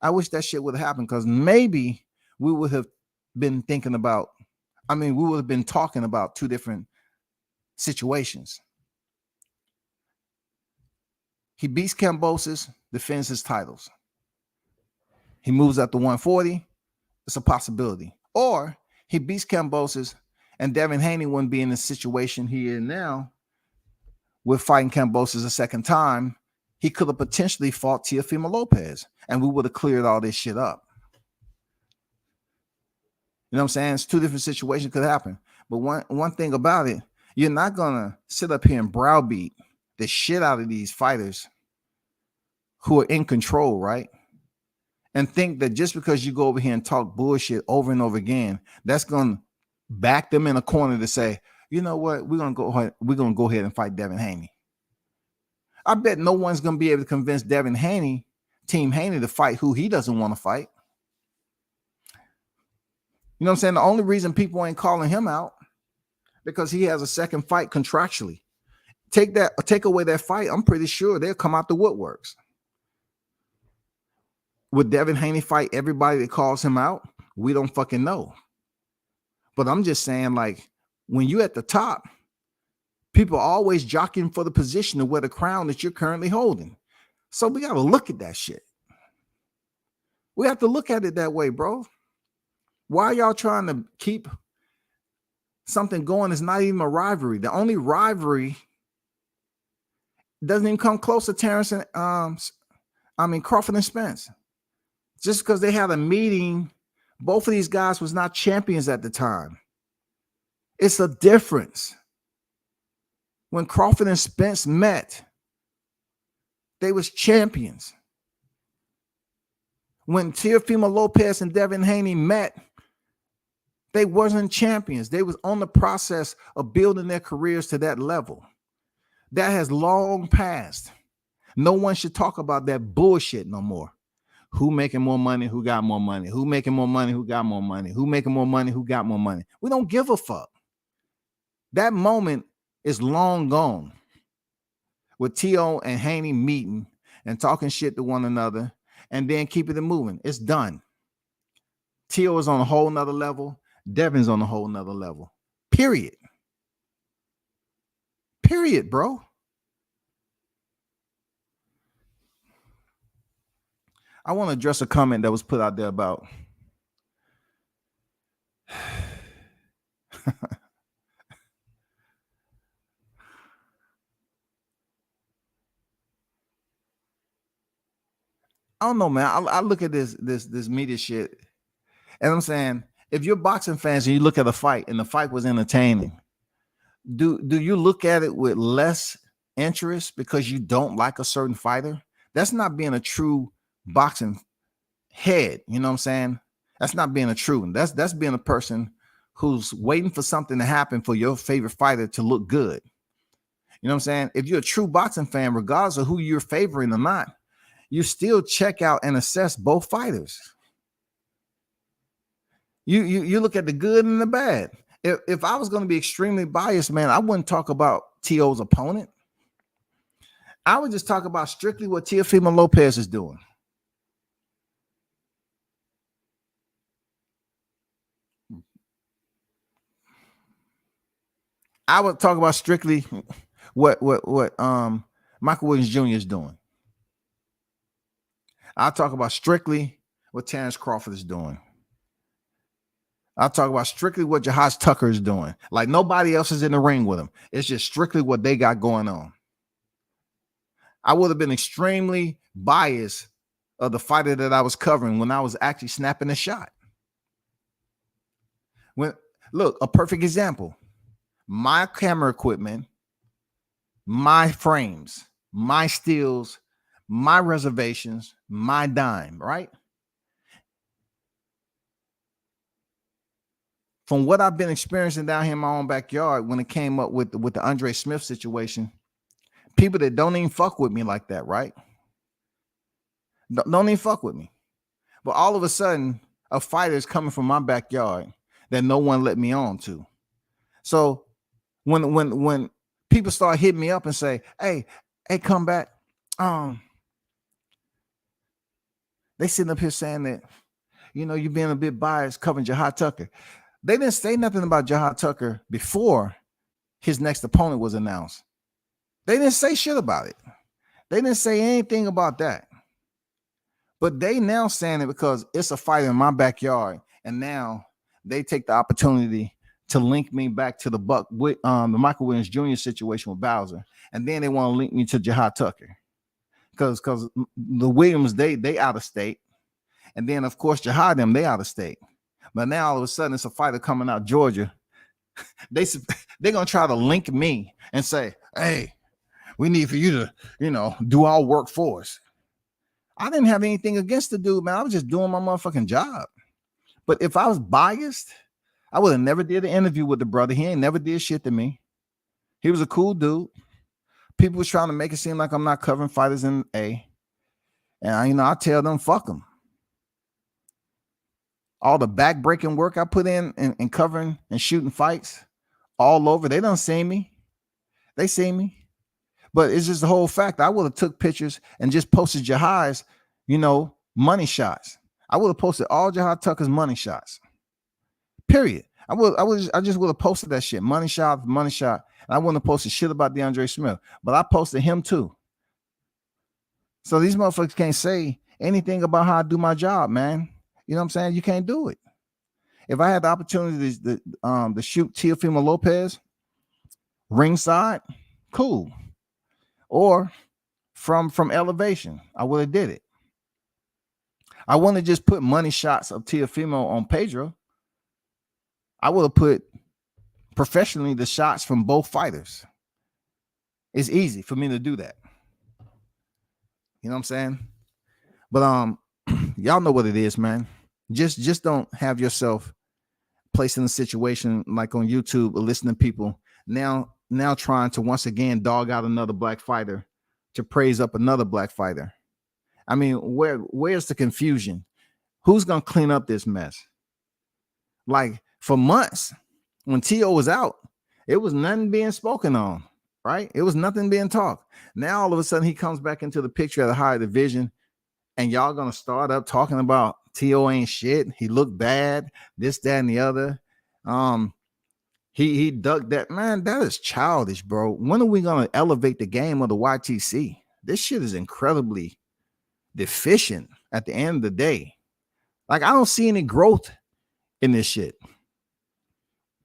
I wish that shit would have happened, because maybe we would have been talking about 2 different situations. He beats Kambosos, defends his titles. He moves up to 140. It's a possibility. Or he beats Kambosos and Devin Haney wouldn't be in the situation he is now with fighting Kambosos a second time. He could have potentially fought Teofimo Lopez and we would have cleared all this shit up. You know what I'm saying? It's 2 different situations could happen. But one thing about it, you're not going to sit up here and browbeat the shit out of these fighters who are in control, right? And think that just because you go over here and talk bullshit over and over again, that's going to back them in a corner to say, you know what, we're going to go ahead and fight Devin Haney. I bet no one's going to be able to convince Devin Haney, Team Haney, to fight who he doesn't want to fight. You know what I'm saying? The only reason people ain't calling him out because he has a second fight contractually. Take away that fight, I'm pretty sure they'll come out the woodworks. Would Devin Haney fight everybody that calls him out? We don't fucking know. But I'm just saying, like, when you're at the top, people are always jockeying for the position to wear the crown that you're currently holding. So we got to look at that shit. We have to look at it that way, bro. Why are y'all trying to keep something going? It's not even a rivalry. The only rivalry doesn't even come close to Terrence and Crawford and Spence. Just because they had a meeting, both of these guys was not champions at the time. It's a difference. When Crawford and Spence met, they was champions. When Teofimo Lopez and Devin Haney met, they wasn't champions. They was on the process of building their careers to that level. That has long passed. No one should talk about that bullshit no more. Who making more money? Who got more money? Who making more money? Who got more money? Who making more money? Who got more money? We don't give a fuck. That moment is long gone. With Teo and Haney meeting and talking shit to one another and then keeping it moving. It's done. Teo is on a whole nother level. Devin's on a whole nother level. Period. Period, bro. I want to address a comment that was put out there about I don't know, man. I look at this media shit, and I'm saying, if you're boxing fans and you look at a fight and the fight was entertaining, do you look at it with less interest because you don't like a certain fighter? That's not being a true boxing head. You know what I'm saying? That's not being a true one. That's being a person who's waiting for something to happen for your favorite fighter to look good. You know what I'm saying? If you're a true boxing fan, regardless of who you're favoring or not, you still check out and assess both fighters. You look at the good and the bad. If I was going to be extremely biased, man, I wouldn't talk about T.O.'s opponent. I would just talk about strictly what Teofimo Lopez is doing. I would talk about strictly what Michael Williams Jr. is doing. I'll talk about strictly what Terrence Crawford is doing. I'll talk about strictly what Jahaz Tucker is doing. Like nobody else is in the ring with him. It's just strictly what they got going on. I would have been extremely biased of the fighter that I was covering when I was actually snapping a shot. Look, a perfect example. My camera equipment, my frames, my stills, my reservations, my dime, right? From what I've been experiencing down here in my own backyard when it came up with the Andre Smith situation, people that don't even fuck with me like that, right? Don't even fuck with me. But all of a sudden, a fighter is coming from my backyard that no one let me on to. So when people start hitting me up and say, hey, come back. They sitting up here saying that, you're being a bit biased covering Jahaz Tucker. They didn't say nothing about Jahaz Tucker before his next opponent was announced. They didn't say shit about it. They didn't say anything about that. But they now saying it because it's a fight in my backyard. And now they take the opportunity to link me back to the Buck with the Michael Williams Jr. situation with Bowser. And then they want to link me to Jahaz Tucker. Because the Williams, they out of state. And then, of course, Jahaz, they out of state. But now all of a sudden it's a fighter coming out Georgia. They're going to try to link me and say, hey, we need for you to, do all work for us. I didn't have anything against the dude, man. I was just doing my motherfucking job. But if I was biased, I would have never did an interview with the brother. He ain't never did shit to me. He was a cool dude. People was trying to make it seem like I'm not covering fighters in A. And, I tell them, fuck them. All the back-breaking work I put in covering and shooting fights all over, they don't see me. They see me. But it's just the whole fact. I would have took pictures and just posted Jahaz, money shots. I would have posted all Jahaz Tucker's money shots. Period. I just would have posted that shit. Money shot. And I wouldn't have posted shit about DeAndre Smith. But I posted him too. So these motherfuckers can't say anything about how I do my job, man. You know what I'm saying? You can't do it. If I had the opportunity to shoot Teofimo Lopez ringside, cool. Or from elevation, I would have did it. I wouldn't have just put money shots of Teofimo on Pedro. I would have put professionally the shots from both fighters. It's easy for me to do that. You know what I'm saying? But y'all know what it is, man. Just don't have yourself placed in a situation like on YouTube or listening to people now trying to once again dog out another black fighter to praise up another black fighter. I mean, where's the confusion? Who's gonna clean up this mess? Like for months, when T.O. was out, it was nothing being spoken on, right? It was nothing being talked. Now all of a sudden he comes back into the picture at a higher division, and y'all gonna start up talking about T.O. ain't shit. He looked bad, this, that, and the other. He ducked that. Man, that is childish, bro. When are we gonna elevate the game of the YTC? This shit is incredibly deficient at the end of the day. Like, I don't see any growth in this shit.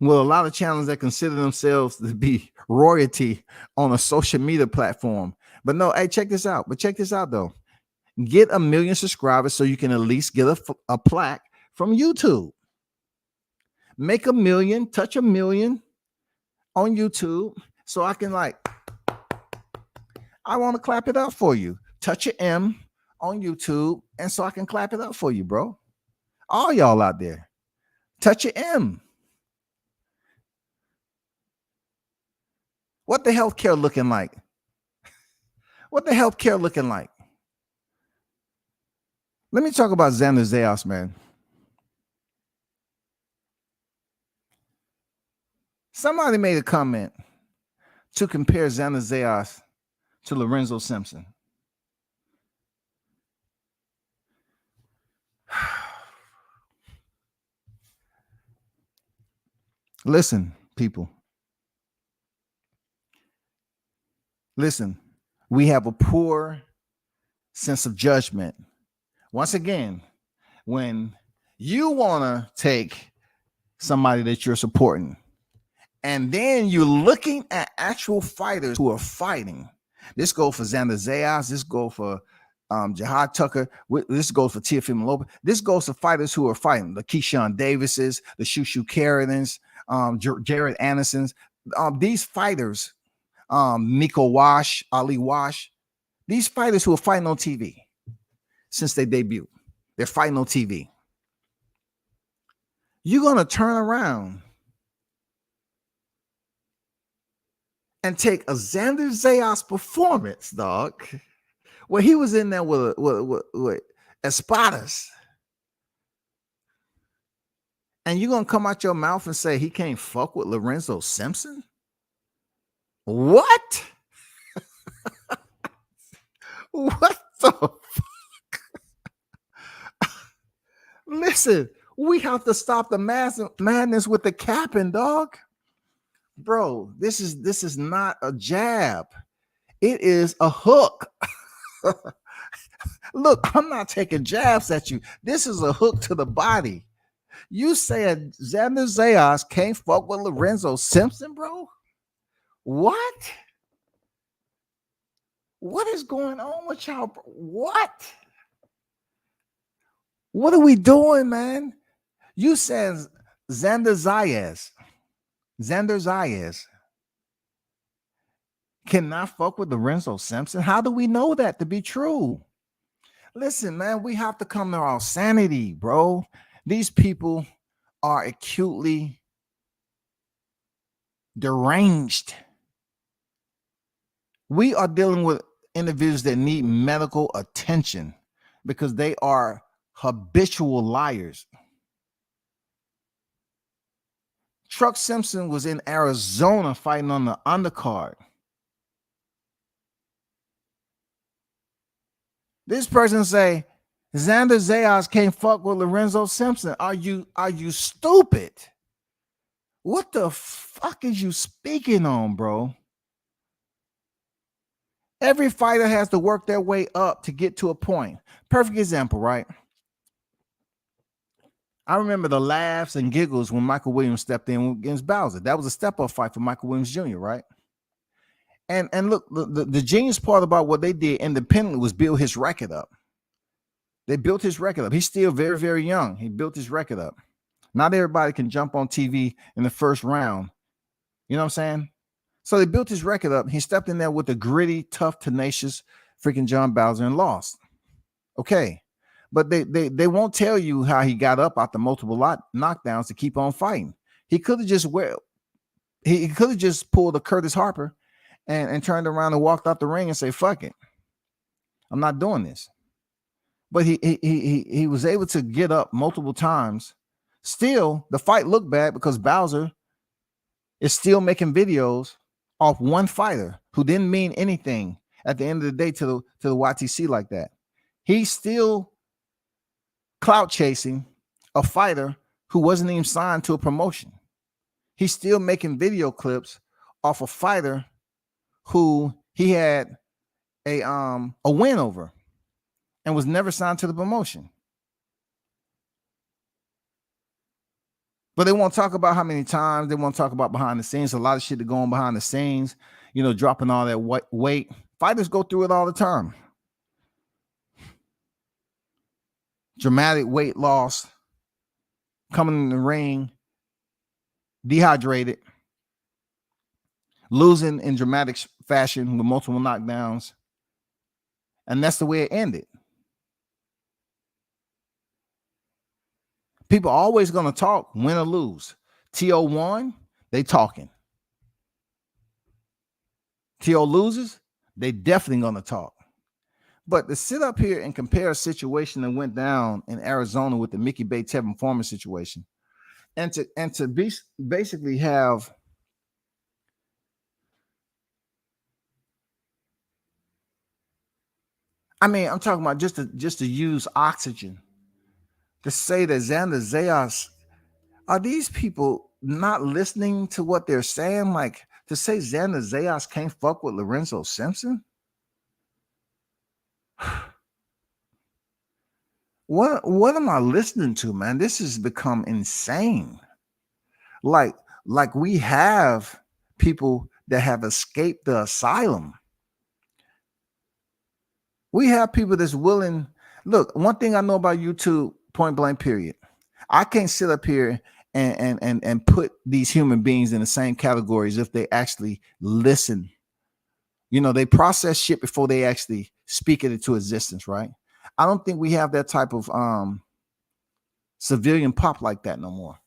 Well, a lot of channels that consider themselves to be royalty on a social media platform. But no, hey, check this out. But check this out, though. Get 1 million subscribers so you can at least get a plaque from YouTube. Make 1 million, touch 1 million on YouTube so I can I want to clap it up for you. Touch an M on YouTube and so I can clap it up for you, bro. All y'all out there, touch an M. What the healthcare looking like? What the healthcare looking like? Let me talk about Xander Zayas, man. Somebody made a comment to compare Xander Zayas to Lorenzo Simpson. Listen, people. Listen, we have a poor sense of judgment. Once again, when you want to take somebody that you're supporting, and then you're looking at actual fighters who are fighting. This goes for Xander Zayas. This goes for Jihad Tucker. This goes for Teofimo Lopez. This goes for fighters who are fighting. The Keyshawn Davises, the Shushu Carradines, Jared Andersons. These fighters, Miko Wash, Ali Wash, these fighters who are fighting on TV since they debuted. They're fighting on TV. You're going to turn around and take a Xander Zayas performance, dog, where he was in there with Espadas, and you're going to come out your mouth and say he can't fuck with Lorenzo Simpson? What? What the fuck? Listen, we have to stop the madness with the capping, dog. Bro, this is not a jab. It is a hook. Look, I'm not taking jabs at you. This is a hook to the body. You said Xander Zayas can't fuck with Lorenzo Simpson, bro? What? What is going on with y'all, bro? What? What are we doing, man? You said Xander Zayas cannot fuck with Lorenzo Simpson. How do we know that to be true? Listen, man, we have to come to our sanity, bro. These people are acutely deranged. We are dealing with individuals that need medical attention because they are habitual liars. Truck Simpson was in Arizona fighting on the undercard. This person say Xander Zayas can't fuck with Lorenzo Simpson. Are you stupid? What the fuck is you speaking on, bro? Every fighter has to work their way up to get to a point. Perfect example, right? I remember the laughs and giggles when Michael Williams stepped in against Bowser. That was a step-up fight for Michael Williams Jr., right? And look, the genius part about what they did independently was build his record up. They built his record up. He's still very, very young. He built his record up. Not everybody can jump on TV in the first round. You know what I'm saying? So they built his record up. He stepped in there with a gritty, tough, tenacious freaking John Bowser and lost. Okay. But they won't tell you how he got up after multiple knockdowns to keep on fighting. He could have just pulled a Curtis Harper and turned around and walked out the ring and say, fuck it. I'm not doing this. But he was able to get up multiple times. Still, the fight looked bad because Bowser is still making videos off one fighter who didn't mean anything at the end of the day to the YTC like that. He's still clout chasing a fighter who wasn't even signed to a promotion. He's still making video clips off a fighter who he had a win over and was never signed to the promotion. But they won't talk about how many times. They won't talk about behind the scenes. A lot of shit that go on behind the scenes, dropping all that weight. Fighters go through it all the time. Dramatic weight loss, coming in the ring, dehydrated, losing in dramatic fashion with multiple knockdowns. And that's the way it ended. People are always going to talk, win or lose. T.O. won, they talking. T.O. loses, they definitely going to talk. But to sit up here and compare a situation that went down in Arizona with the Mickey Bay Tevin Farmer situation, and to basically have I'm talking about just to use oxygen to say that Xander Zayas, are these people not listening to what they're saying? Like to say Xander Zayas can't fuck with Lorenzo Simpson? What am I listening to, man? This has become insane. Like we have people that have escaped the asylum. We have people that's willing. Look, one thing I know about YouTube, point blank, period. I can't sit up here and put these human beings in the same categories if they actually listen. You know, they process shit before they actually speak it into existence, right? I don't think we have that type of civilian pop like that no more.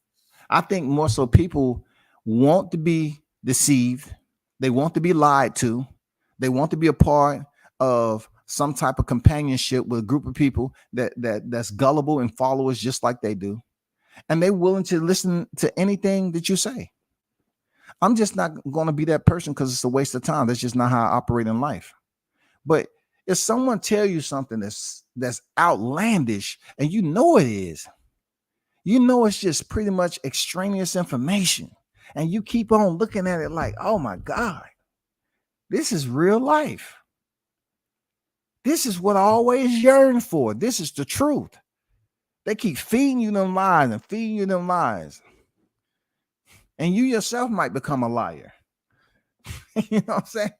I think more so people want to be deceived. They want to be lied to. They want to be a part of some type of companionship with a group of people that's gullible and followers just like they do. And they're willing to listen to anything that you say. I'm just not going to be that person because it's a waste of time. That's just not how I operate in life. But if someone tell you something that's outlandish and you know it is, you know it's just pretty much extraneous information, and you keep on looking at it like, oh my God, this is real life. This is what I always yearned for. This is the truth. They keep feeding you them lies and feeding you them lies. And you yourself might become a liar. You know what I'm saying?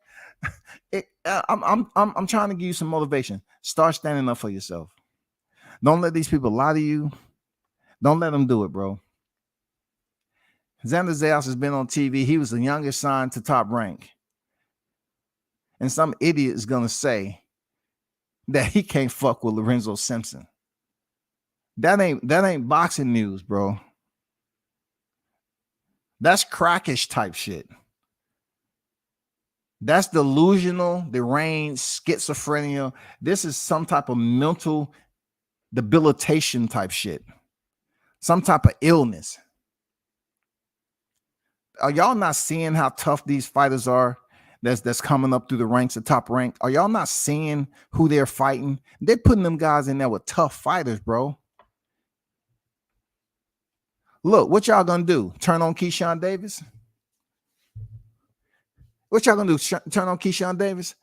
I'm trying to give you some motivation. Start standing up for yourself. Don't let these people lie to you. Don't let them do it, bro. Xander Zayas has been on TV. He was the youngest signed to Top Rank. And some idiot is going to say that he can't fuck with Lorenzo Simpson. That ain't boxing news, bro. That's crackish type shit. That's delusional, deranged, schizophrenia. This is some type of mental debilitation type shit. Some type of illness. Are y'all not seeing how tough these fighters are that's coming up through the ranks, the top rank? Are y'all not seeing who they're fighting? They're putting them guys in there with tough fighters, bro. Look, what y'all gonna do? Turn on Keyshawn Davis? What y'all gonna do? Turn on Keyshawn Davis?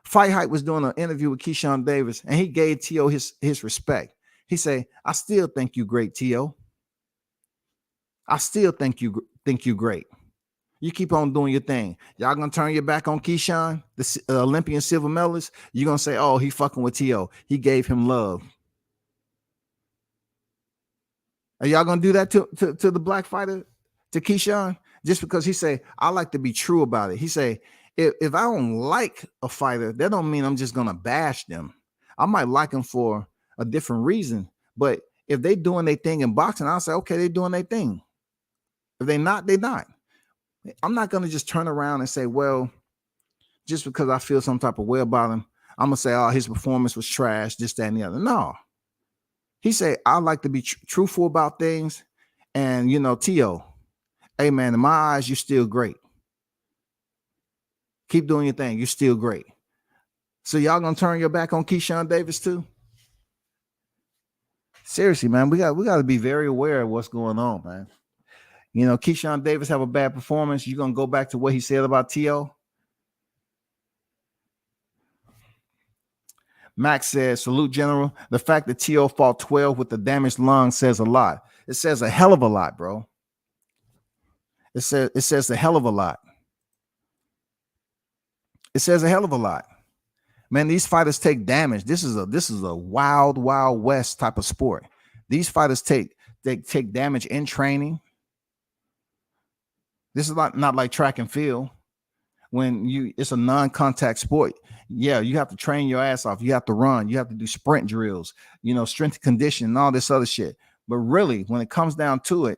Fight Hype was doing an interview with Keyshawn Davis, and he gave T.O. his respect. He said, I still think you great, T.O. I still think you great. You keep on doing your thing. Y'all gonna turn your back on Keyshawn, the Olympian silver medalist? You're gonna say, oh, he fucking with T.O. He gave him love. Are y'all gonna do that to the black fighter, to Keyshawn? Just because he say, I like to be true about it. He say, if I don't like a fighter, that don't mean I'm just gonna bash them. I might like them for a different reason. But if they doing their thing in boxing, I'll say, okay, they're doing their thing. If they not, they not. I'm not gonna just turn around and say, well, just because I feel some type of way about him, I'm gonna say, oh, his performance was trash, this, that, and the other. No. He said, I like to be truthful about things. And, you know, T.O., hey, man, in my eyes, you're still great. Keep doing your thing. You're still great. So y'all going to turn your back on Keyshawn Davis too? Seriously, man, we got to be very aware of what's going on, man. You know, Keyshawn Davis have a bad performance. You're going to go back to what he said about T.O.? Max says, salute, General. The fact that T.O. fought 12 with the damaged lung says a lot. It says a hell of a lot, bro. It says a hell of a lot. It says a hell of a lot. Man, these fighters take damage. This is a wild, wild west type of sport. These fighters take damage in training. This is not like track and field. When it's a non-contact sport. Yeah, you have to train your ass off. You have to run. You have to do sprint drills, you know, strength and conditioning and all this other shit. But really, when it comes down to it,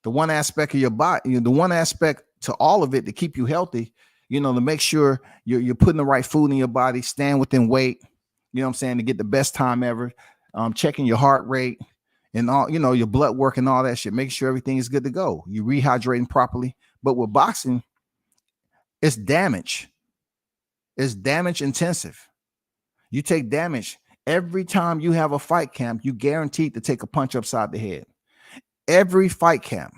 the one aspect of your body, the one aspect to all of it to keep you healthy, to make sure you're putting the right food in your body, staying within weight, you know what I'm saying, to get the best time ever, checking your heart rate and all, your blood work and all that shit, making sure everything is good to go. You rehydrating properly. But with boxing, it's damage. It's damage intensive. You take damage every time you have a fight camp. You guaranteed to take a punch upside the head. Every fight camp.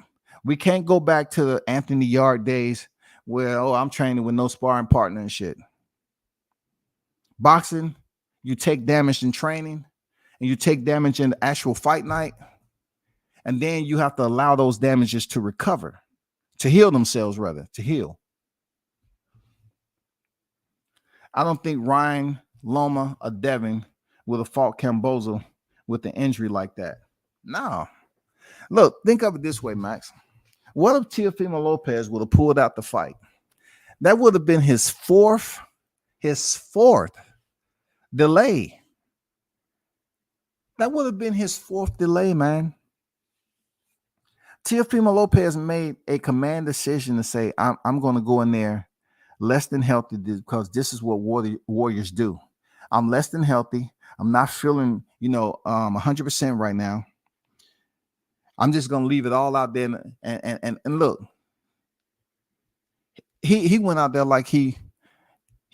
We can't go back to the Anthony Yard days where, I'm training with no sparring partner and shit. Boxing, you take damage in training and you take damage in the actual fight night. And then you have to allow those damages to recover, to heal themselves, rather, to heal. I don't think Ryan, Loma, or Devin would have fought Cambozo with an injury like that. No. Look, think of it this way, Max. What if Teofimo Lopez would have pulled out the fight? That would have been his fourth delay. That would have been his fourth delay, man. Teofimo Lopez made a command decision to say, I'm going to go in there less than healthy because this is what warriors do. I'm less than healthy. I'm not feeling, 100% right now. I'm just going to leave it all out there. And look, he went out there like he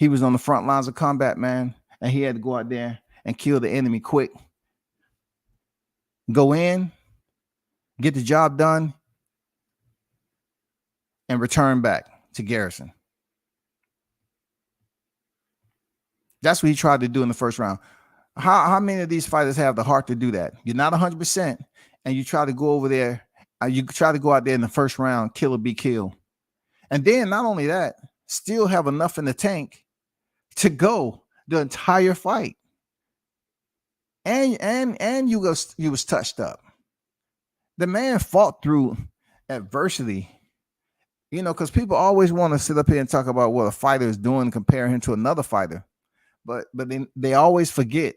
was on the front lines of combat, man. And he had to go out there and kill the enemy quick. Go in, get the job done, and return back to Garrison. That's what he tried to do in the first round. How many of these fighters have the heart to do that? You're not 100%, and you try to go over there. You try to go out there in the first round, kill or be killed. And then not only that, still have enough in the tank to go the entire fight. And you was touched up. The man fought through adversity, because people always want to sit up here and talk about what a fighter is doing, compare him to another fighter. But then they always forget.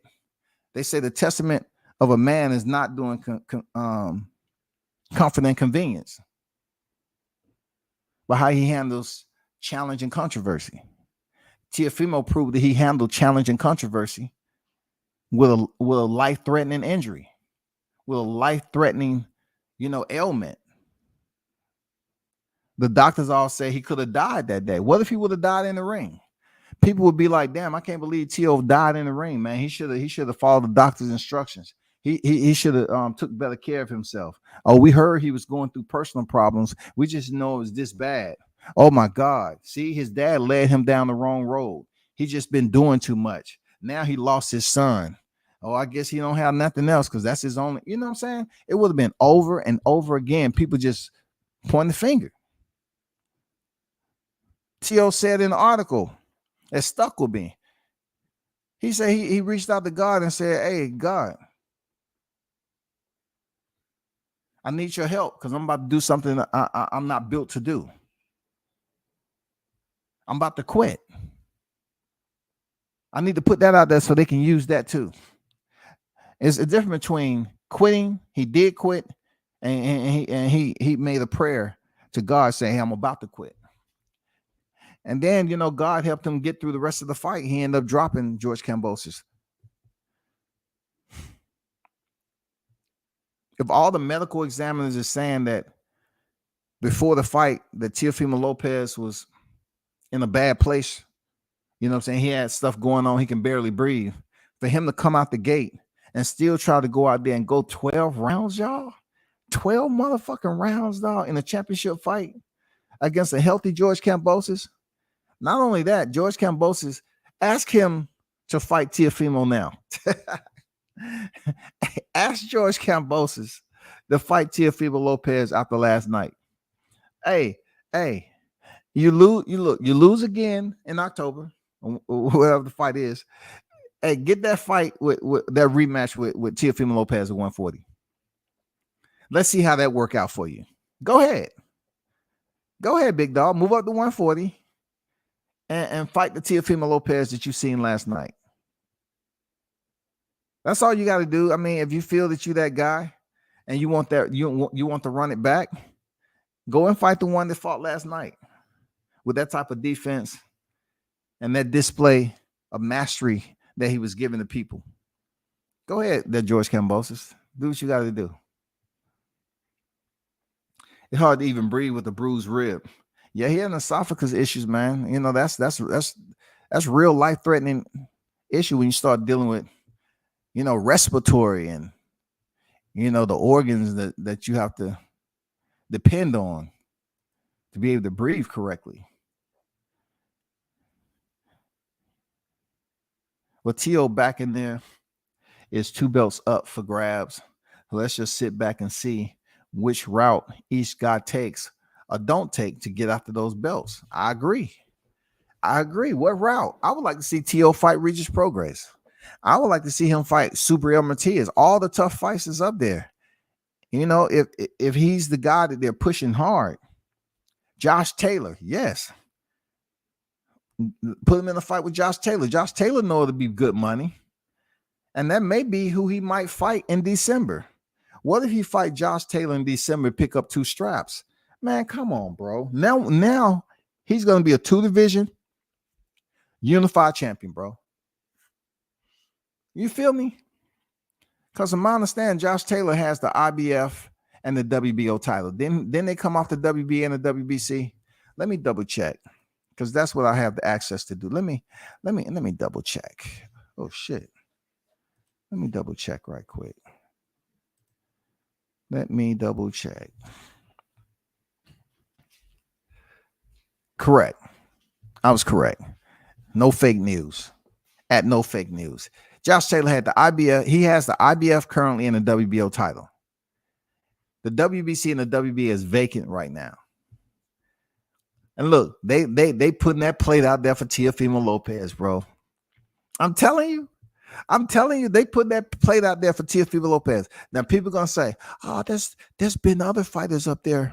They say the testament of a man is not doing comfort and convenience, but how he handles challenge and controversy. Teofimo proved that he handled challenge and controversy with a life-threatening injury, with a life-threatening, ailment. The doctors all say he could have died that day. What if he would have died in the ring? People would be like, damn, I can't believe Teo died in the ring, man. He should have followed the doctor's instructions. He should have took better care of himself. Oh, we heard he was going through personal problems. We just know it was this bad. Oh my God. See, his dad led him down the wrong road. He just been doing too much. Now he lost his son. Oh, I guess he don't have nothing else because that's his only, you know what I'm saying? It would have been over and over again. People just point the finger. Teo said in the article, it stuck with me. He said he reached out to God and said, hey, God, I need your help because I'm about to do something I'm not built to do. I'm about to quit. I need to put that out there so they can use that too. It's a difference between quitting. He did quit, and he made a prayer to God saying, hey, I'm about to quit. And then, God helped him get through the rest of the fight. He ended up dropping George Kambosos. If all the medical examiners are saying that before the fight that Teofimo Lopez was in a bad place, you know what I'm saying? He had stuff going on. He can barely breathe. For him to come out the gate and still try to go out there and go 12 rounds, y'all. 12 motherfucking rounds, dog, in a championship fight against a healthy George Kambosos. Not only that, George Kambosos asked him to fight Teofimo now. Ask George Kambosos to fight Teofimo Lopez after last night. Hey, you lose again in October, whatever the fight is. Hey, get that fight with that rematch with Teofimo Lopez at 140. Let's see how that work out for you. Go ahead, big dog. Move up to 140 and fight the Teofimo Lopez that you seen last night. That's all you got to do. I mean, if you feel that you're that guy and you want that, you want to run it back, go and fight the one that fought last night. with that type of defense and that display of mastery that he was giving the people. Go ahead, there, George Kambosos. Do what you got to do. It's hard to even breathe with a bruised rib. Yeah, he had esophagus issues, man. You know, that's real life-threatening issue when you start dealing with, you know, respiratory and, you know, the organs that you have to depend on to be able to breathe correctly. Well, T.O. back in there is 2 belts up for grabs. Let's just sit back and see which route each guy takes or don't take to get after those belts. I agree. What route? I would like to see T.O. fight Regis Prograis. I would like to see him fight Subriel Matias. All the tough fights is up there. You know, if he's the guy that they're pushing hard. Josh Taylor, yes. Put him in a fight with Josh Taylor. Josh Taylor knows it'll be good money. And that may be who he might fight in December. What if he fight Josh Taylor in December, pick up 2 straps? Man, come on, bro. Now he's going to be a 2-division unified champion, bro. You feel me? Because from my understanding, Josh Taylor has the IBF and the WBO title. Then they come off the WBA and the WBC. Let me double check, because that's what I have the access to do. Let me double check. Oh shit. Let me double check right quick. Let me double check. Correct. I was correct. No fake news. At no fake news. Josh Taylor had the IBF. He has the IBF currently in the WBO title. The WBC and the WBA is vacant right now. And look, they putting that plate out there for Teofimo Lopez, bro. I'm telling you, they put that plate out there for Teofimo Lopez. Now people are gonna say, "Oh, there's been other fighters up there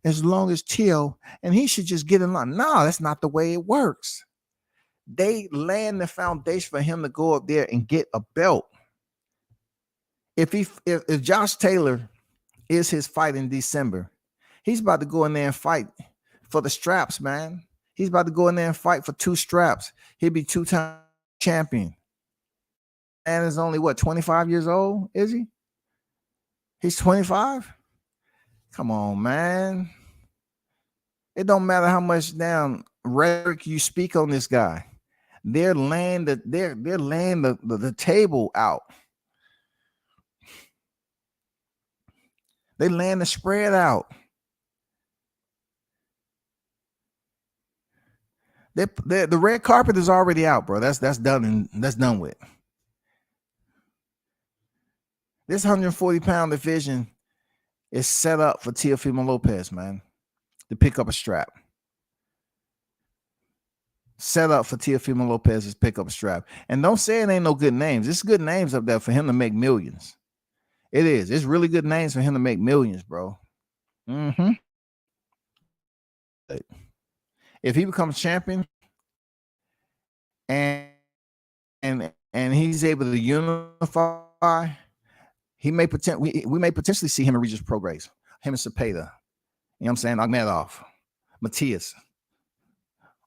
as long as Teo, and he should just get in line." No, that's not the way it works. They land the foundation for him to go up there and get a belt. If Josh Taylor is his fight in December, he's about to go in there and fight for the straps, man. He's about to go in there and fight for 2 straps. He'll be 2-time champion. And is only what, 25 years old? Is he? He's 25. Come on, man. It don't matter how much damn rhetoric you speak on this guy. They're laying the table out. They laying the spread out. The red carpet is already out, bro. That's done and that's done with. This 140-pound division is set up for Teofimo Lopez, man, to pick up a strap. Set up for Teofimo Lopez to pick up a strap. And don't say it ain't no good names. It's good names up there for him to make millions. It is. It's really good names for him to make millions, bro. Mm-hmm. If he becomes champion and he's able to unify, we may potentially see him and Regis Prograis, him and Cepeda. You know what I'm saying? Akhmedov, Matias,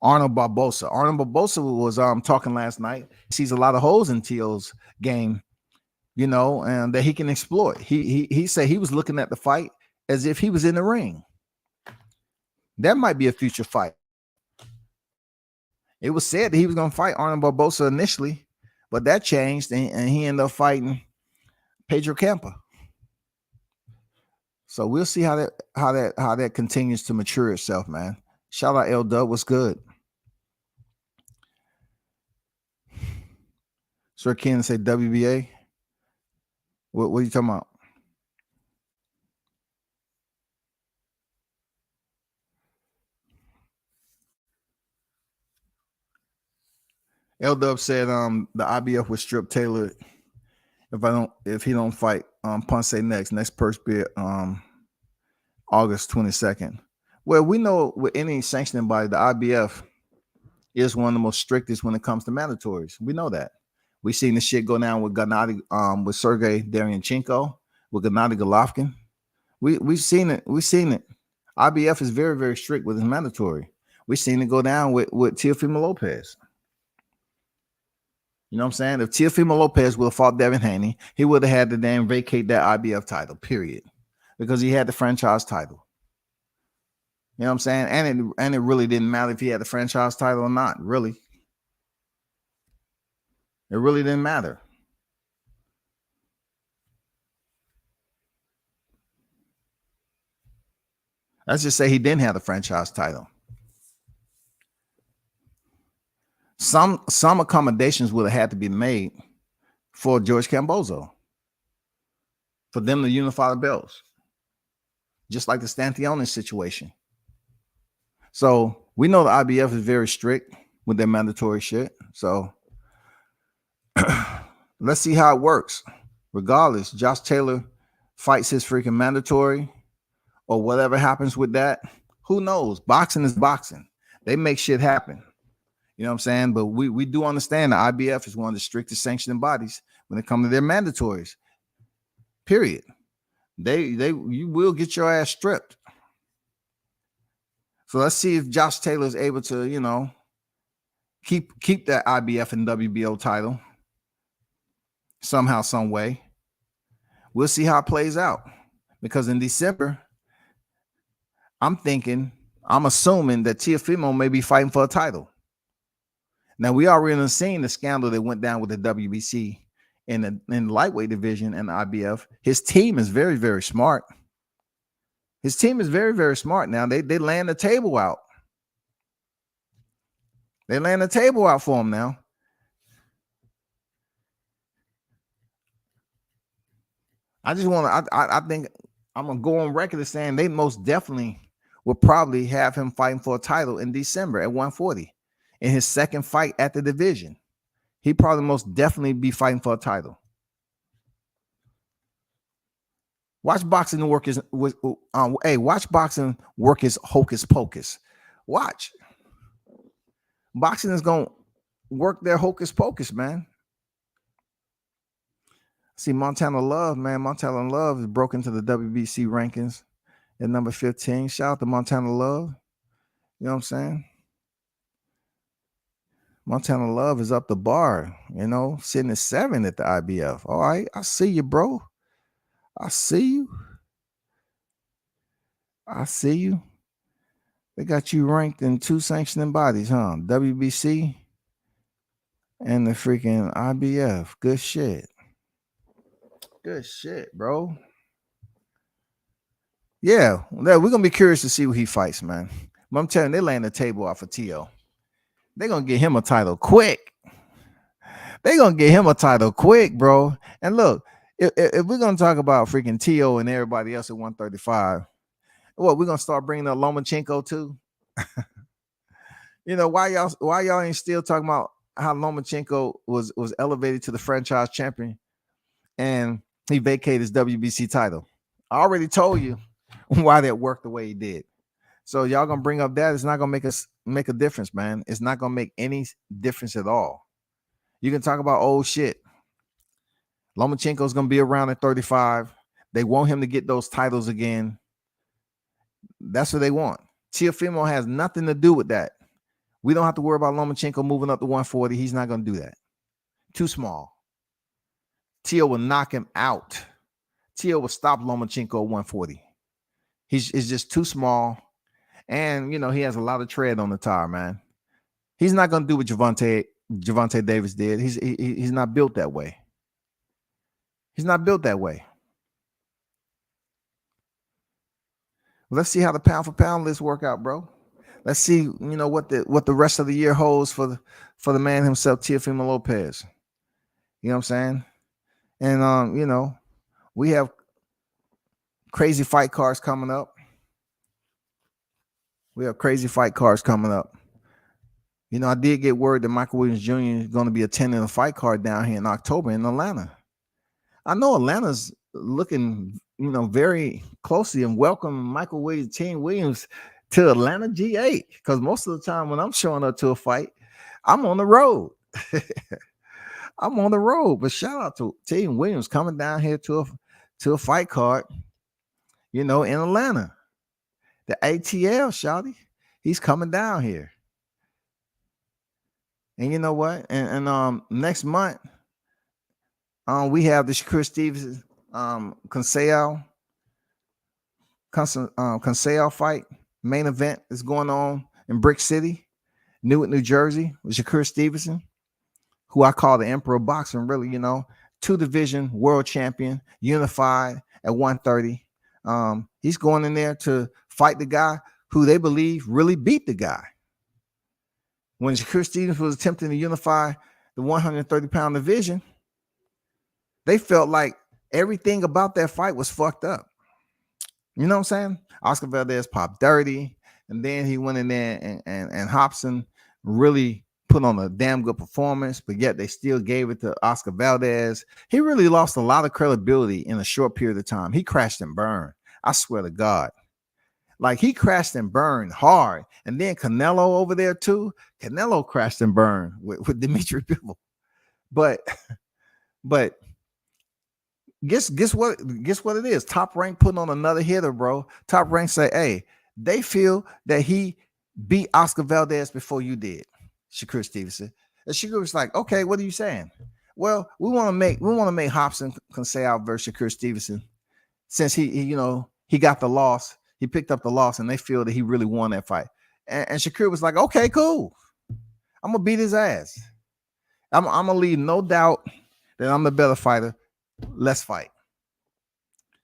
Arnold Barbosa. Arnold Barbosa was talking last night. He sees a lot of holes in Teo's game, you know, and that he can exploit. He said he was looking at the fight as if he was in the ring. That might be a future fight. It was said that he was going to fight Arnold Barbosa initially, but that changed, and he ended up fighting Pedro Campa. So we'll see how that continues to mature itself, man. Shout out L Dub, what's good? Sir Ken say WBA. What are you talking about? L Dub said the IBF would strip Taylor if he don't fight Ponce next purse bid August 22nd. Well, we know with any sanctioning body, the IBF is one of the most strictest when it comes to mandatories. We know that. We've seen the shit go down with Gennady, with Sergey Deryanchenko, with Gennady Golovkin. We've seen it. IBF is very, very strict with his mandatory. we seen it go down with Teofimo Lopez. You know what I'm saying? If Teofimo Lopez would have fought Devin Haney, he would have had to damn vacate that IBF title, period. Because he had the franchise title. You know what I'm saying? And it really didn't matter if he had the franchise title or not, really. It really didn't matter. Let's just say he didn't have the franchise title. Some accommodations would have had to be made for George Cambozo, for them to unify the belts, just like the Stantione situation. So we know the IBF is very strict with their mandatory shit. So let's see how it works. Regardless, Josh Taylor fights his freaking mandatory or whatever happens with that. Who knows? Boxing is boxing. They make shit happen. You know what I'm saying? But we do understand the IBF is one of the strictest sanctioning bodies when it comes to their mandatories. Period. You will get your ass stripped. So let's see if Josh Taylor is able to, you know, keep that IBF and WBO title somehow, some way. We'll see how it plays out. Because in December, I'm assuming that Teofimo may be fighting for a title. Now, we already seen the scandal that went down with the WBC in the lightweight division and the IBF. His team is very, very smart. His team is very, very smart now. They land the table out. They land the table out for him now. I think I'm going to go on record as saying they most definitely will probably have him fighting for a title in December at 140. In his second fight at the division, he probably most definitely be fighting for a title. Watch boxing work watch boxing work is hocus pocus. Watch. Boxing is gonna work their hocus pocus, man. See Montana Love, man. Montana Love is broken to the WBC rankings at number 15. Shout out to Montana Love. You know what I'm saying? Montana Love is up the bar, you know, sitting at 7 at the IBF. All right, I see you, bro. I see you. I see you. They got you ranked in 2 sanctioning bodies, huh? WBC and the freaking IBF. Good shit. Good shit, bro. Yeah, we're going to be curious to see who he fights, man. But I'm telling you, they laying the table out for T.O. They're going to get him a title quick. They're going to get him a title quick, bro. And look, if we're going to talk about freaking T.O. and everybody else at 135, what, we're going to start bringing up Lomachenko too? You know, why y'all ain't still talking about how Lomachenko was elevated to the franchise champion and he vacated his WBC title? I already told you why that worked the way he did. So y'all gonna bring up that? It's not gonna make a difference, man. It's not gonna make any difference at all. You can talk about old shit. Lomachenko's gonna be around at 35. They want him to get those titles again. That's what they want. Teofimo has nothing to do with that. We don't have to worry about Lomachenko moving up to 140. He's not gonna do that. Too small. Teo will knock him out. Teo will stop Lomachenko at 140. He's just too small. And, you know, he has a lot of tread on the tire, man. He's not going to do what Gervonta Davis did. He's not built that way. He's not built that way. Let's see how the pound for pound list work out, bro. Let's see, you know, what the rest of the year holds for the man himself, Teofimo Lopez. You know what I'm saying? And, you know, we have crazy fight cards coming up. You know, I did get word that Michael Williams Jr. is going to be attending a fight card down here in October in Atlanta. I know Atlanta's looking, you know, very closely and welcoming Michael Williams, Team Williams to Atlanta G8. Because most of the time when I'm showing up to a fight, I'm on the road. I'm on the road. But shout out to Team Williams coming down here to a fight card, you know, in Atlanta. The ATL, shawty. He's coming down here. And you know what? And next month, we have the Shakur Stevenson Conseil fight. Main event is going on in Brick City, Newark, New Jersey, with Shakur Stevenson, who I call the Emperor of Boxing, really, 2-division world champion, unified at 130. He's going in there to fight the guy who they believe really beat the guy. When Shakur Stevenson was attempting to unify the 130-pound division, they felt like everything about that fight was fucked up. You know what I'm saying? Oscar Valdez popped dirty, and then he went in there and Hobson really put on a damn good performance, but yet they still gave it to Oscar Valdez. He really lost a lot of credibility in a short period of time. He crashed and burned. I swear to God. Like, he crashed and burned hard. And then Canelo over there too. Canelo crashed and burned with Dimitri Bivol. But guess what it is? Top Rank putting on another hitter, bro. Top Rank say, hey, they feel that he beat Oscar Valdez before you did, Shakur Stevenson. And Shakur was like, okay, what are you saying? Well, we want to make Hobson Conseil versus Shakur Stevenson, since he got the loss. He picked up the loss, and they feel that he really won that fight. And Shakur was like, okay, cool. I'm gonna beat his ass. I'm gonna leave no doubt that I'm the better fighter. Let's fight.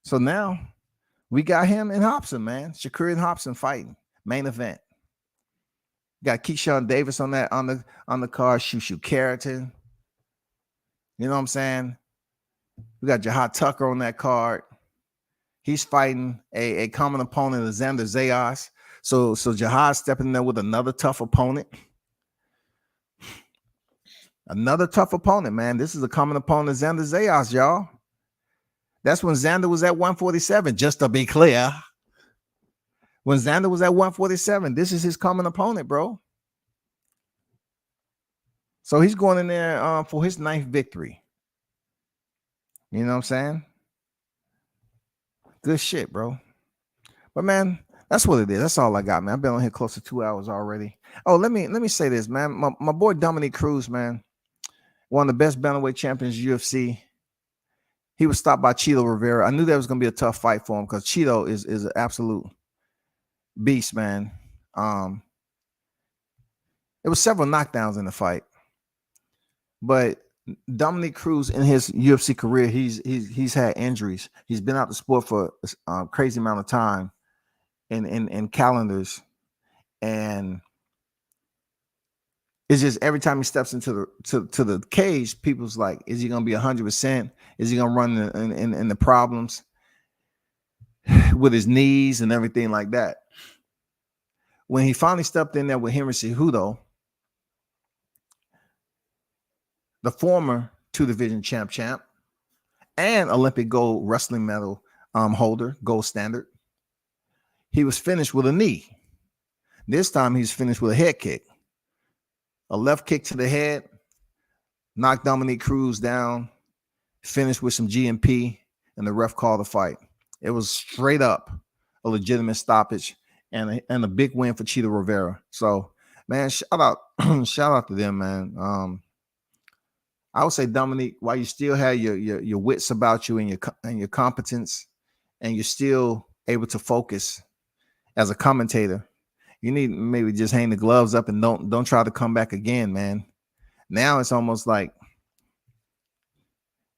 So now we got him and Hobson, man. Shakur and Hobson fighting. Main event. Got Keyshawn Davis on the card. Shushu Carrington. You know what I'm saying? We got Jihad Tucker on that card. He's fighting a common opponent of Xander Zayas. So Jihad stepping in there with another tough opponent. Another tough opponent, man. This is a common opponent of Xander Zayas, y'all. That's when Xander was at 147, just to be clear. When Xander was at 147, this is his common opponent, bro. So he's going in there for his 9th victory. You know what I'm saying? Good shit, bro. But man, that's what it is. That's all I got, man. I've been on here close to 2 hours already. Oh, let me say this, man. My boy Dominic Cruz, man, one of the best bantamweight champions in UFC. He was stopped by Chito Rivera. I knew that was gonna be a tough fight for him because Chito is an absolute beast, man. There was several knockdowns in the fight, but Dominic Cruz in his UFC career, he's had injuries. He's been out the sport for a crazy amount of time in calendars, and it's just every time he steps into the cage, people's like, is he gonna be 100%? Is he gonna run in the problems with his knees and everything like that? When he finally stepped in there with Henry Cejudo, the former 2-division champ, and Olympic gold wrestling medal holder, gold standard, he was finished with a knee. This time he's finished with a head kick. A left kick to the head, knocked Dominic Cruz down, finished with some GMP, and the ref called the fight. It was straight up a legitimate stoppage and a big win for Chito Rivera. So, man, shout out to them, man. I would say, Dominic, while you still have your wits about you and your competence, and you're still able to focus as a commentator, you need to maybe just hang the gloves up and don't try to come back again, man. Now it's almost like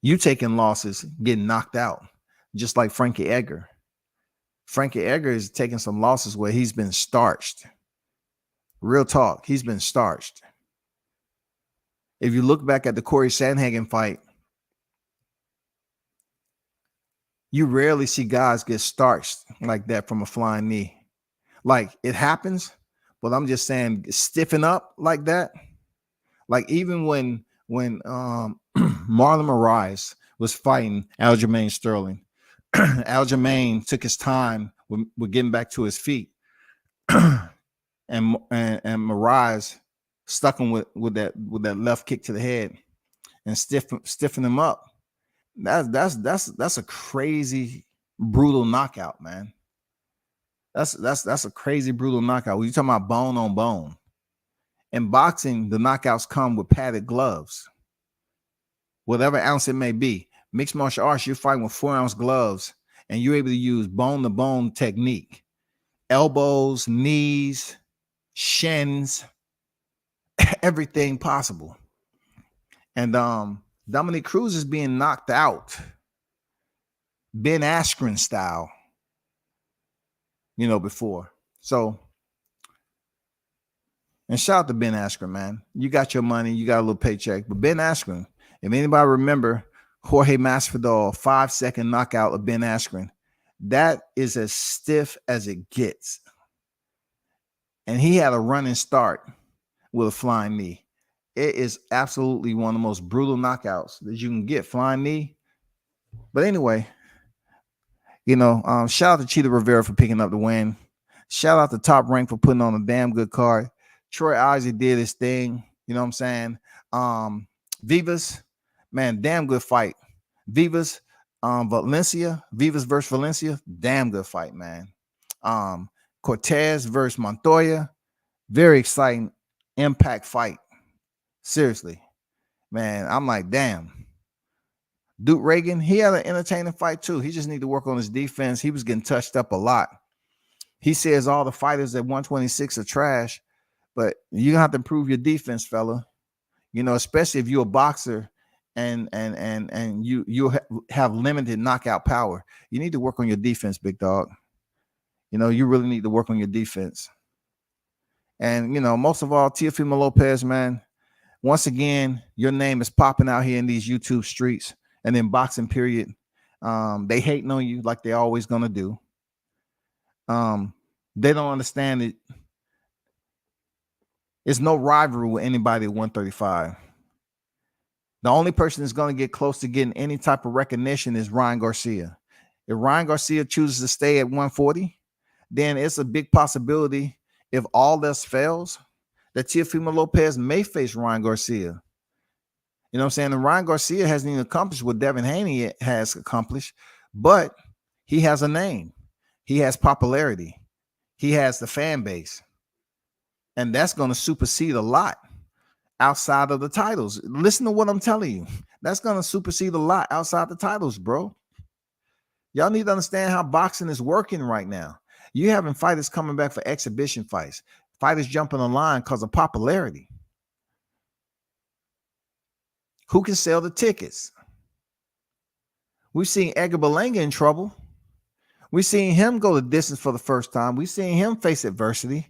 you taking losses, getting knocked out, just like Frankie Edgar. Frankie Edgar is taking some losses where he's been starched. Real talk, he's been starched. If you look back at the Corey Sandhagen fight, you rarely see guys get starched like that from a flying knee. Like, it happens, but I'm just saying, stiffen up like that. Like, even when Marlon Moraes was fighting Aljamain Sterling, Aljamain took his time with getting back to his feet, and Moraes stuck him with that left kick to the head and stiffen him up. That's a crazy, brutal knockout, man. That's a crazy brutal knockout. When you talking about bone on bone. In boxing, the knockouts come with padded gloves, whatever ounce it may be. Mixed martial arts, you're fighting with 4-ounce gloves, and you're able to use bone-to-bone technique. Elbows, knees, shins, everything possible. And Dominic Cruz is being knocked out, Ben Askren style, before. So, and shout out to Ben Askren, man. You got your money, you got a little paycheck. But Ben Askren, if anybody remember Jorge Masvidal 5-second knockout of Ben Askren, that is as stiff as it gets. And he had a running start with a flying knee. It is absolutely one of the most brutal knockouts that you can get, flying knee. But anyway, shout out to Chito Rivera for picking up the win. Shout out to Top Rank for putting on a damn good card. Troy Isley did his thing. You know what I'm saying? Vivas, man, damn good fight. Vivas versus Valencia, damn good fight, man. Cortes versus Montoya, very exciting impact fight. Seriously, man, I'm like, damn. Duke Ragan, he had an entertaining fight too. He just need to work on his defense. He was getting touched up a lot. He says all the fighters at 126 are trash, but you're gonna have to improve your defense, fella. Especially if you're a boxer and you have limited knockout power. You need to work on your defense, big dog. You really need to work on your defense. And most of all, Teofimo Lopez, man. Once again, your name is popping out here in these YouTube streets and in boxing period. They hating on you like they're always gonna do. They don't understand it. It's no rivalry with anybody at 135. The only person that's going to get close to getting any type of recognition is Ryan Garcia. If Ryan Garcia chooses to stay at 140, then it's a big possibility, if all else fails, that Teofimo Lopez may face Ryan Garcia. You know what I'm saying? And Ryan Garcia hasn't even accomplished what Devin Haney has accomplished, but he has a name. He has popularity. He has the fan base. And that's going to supersede a lot outside of the titles. Listen to what I'm telling you. That's going to supersede a lot outside the titles, bro. Y'all need to understand how boxing is working right now. You having fighters coming back for exhibition fights. Fighters jumping the line because of popularity. Who can sell the tickets? We've seen Edgar Berlanga in trouble. We've seen him go the distance for the first time. We've seen him face adversity.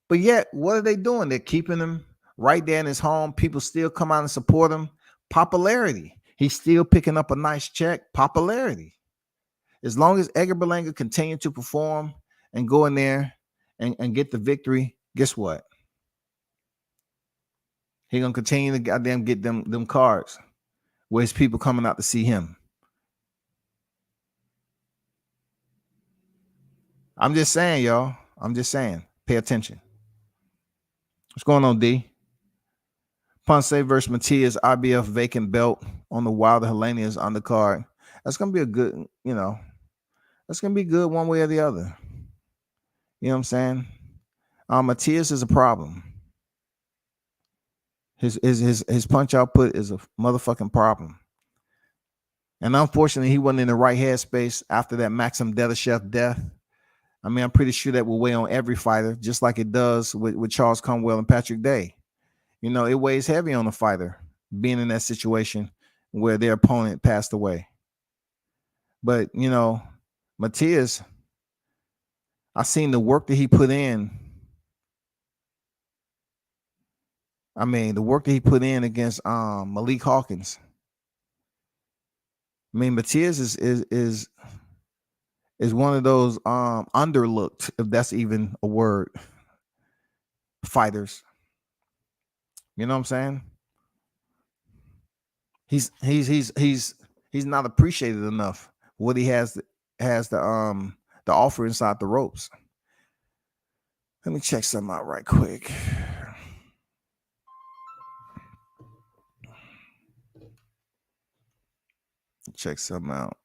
But yet, what are they doing? They're keeping him right there in his home. People still come out and support him. Popularity. He's still picking up a nice check. Popularity. As long as Edgar Berlanga continue to perform and go in there and get the victory, guess what? He's going to continue to goddamn get them cards where his people coming out to see him. I'm just saying, y'all. I'm just saying. Pay attention. What's going on, D? Ponce versus Matias, IBF vacant belt on the Wilder Helenius undercard. That's going to be a good, that's going to be good one way or the other. You know what I'm saying? Matias is a problem. His punch output is a motherfucking problem. And unfortunately, he wasn't in the right headspace after that Maxim Dedashev death. I mean, I'm pretty sure that will weigh on every fighter, just like it does with Charles Conwell and Patrick Day. It weighs heavy on a fighter being in that situation where their opponent passed away. But, Matias, I seen the work that he put in. I mean, the work that he put in against Malik Hawkins. I mean, Matias is one of those underlooked, if that's even a word, fighters. You know what I'm saying? He's not appreciated enough what he has the offer inside the ropes. Let me check something out right quick. Check something out.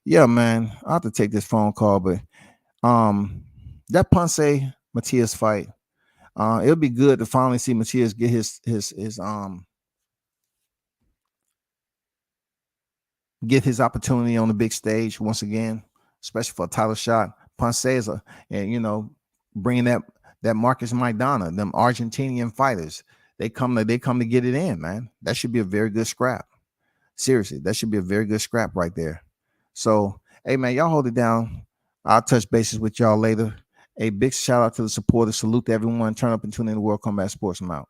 Yeah, man. I have to take this phone call, but that Ponce Matias fight, it'll be good to finally see Matias get his get his opportunity on the big stage once again, especially for a title shot. Ponce is and bringing that Marcus Maidana, them Argentinian fighters, they come to get it in, man. That should be a very good scrap. Seriously, that should be a very good scrap right there. So, hey, man, y'all hold it down. I'll touch bases with y'all later. A big shout out to the supporters. Salute to everyone. Turn up and tune in to World Combat Sports. I'm out.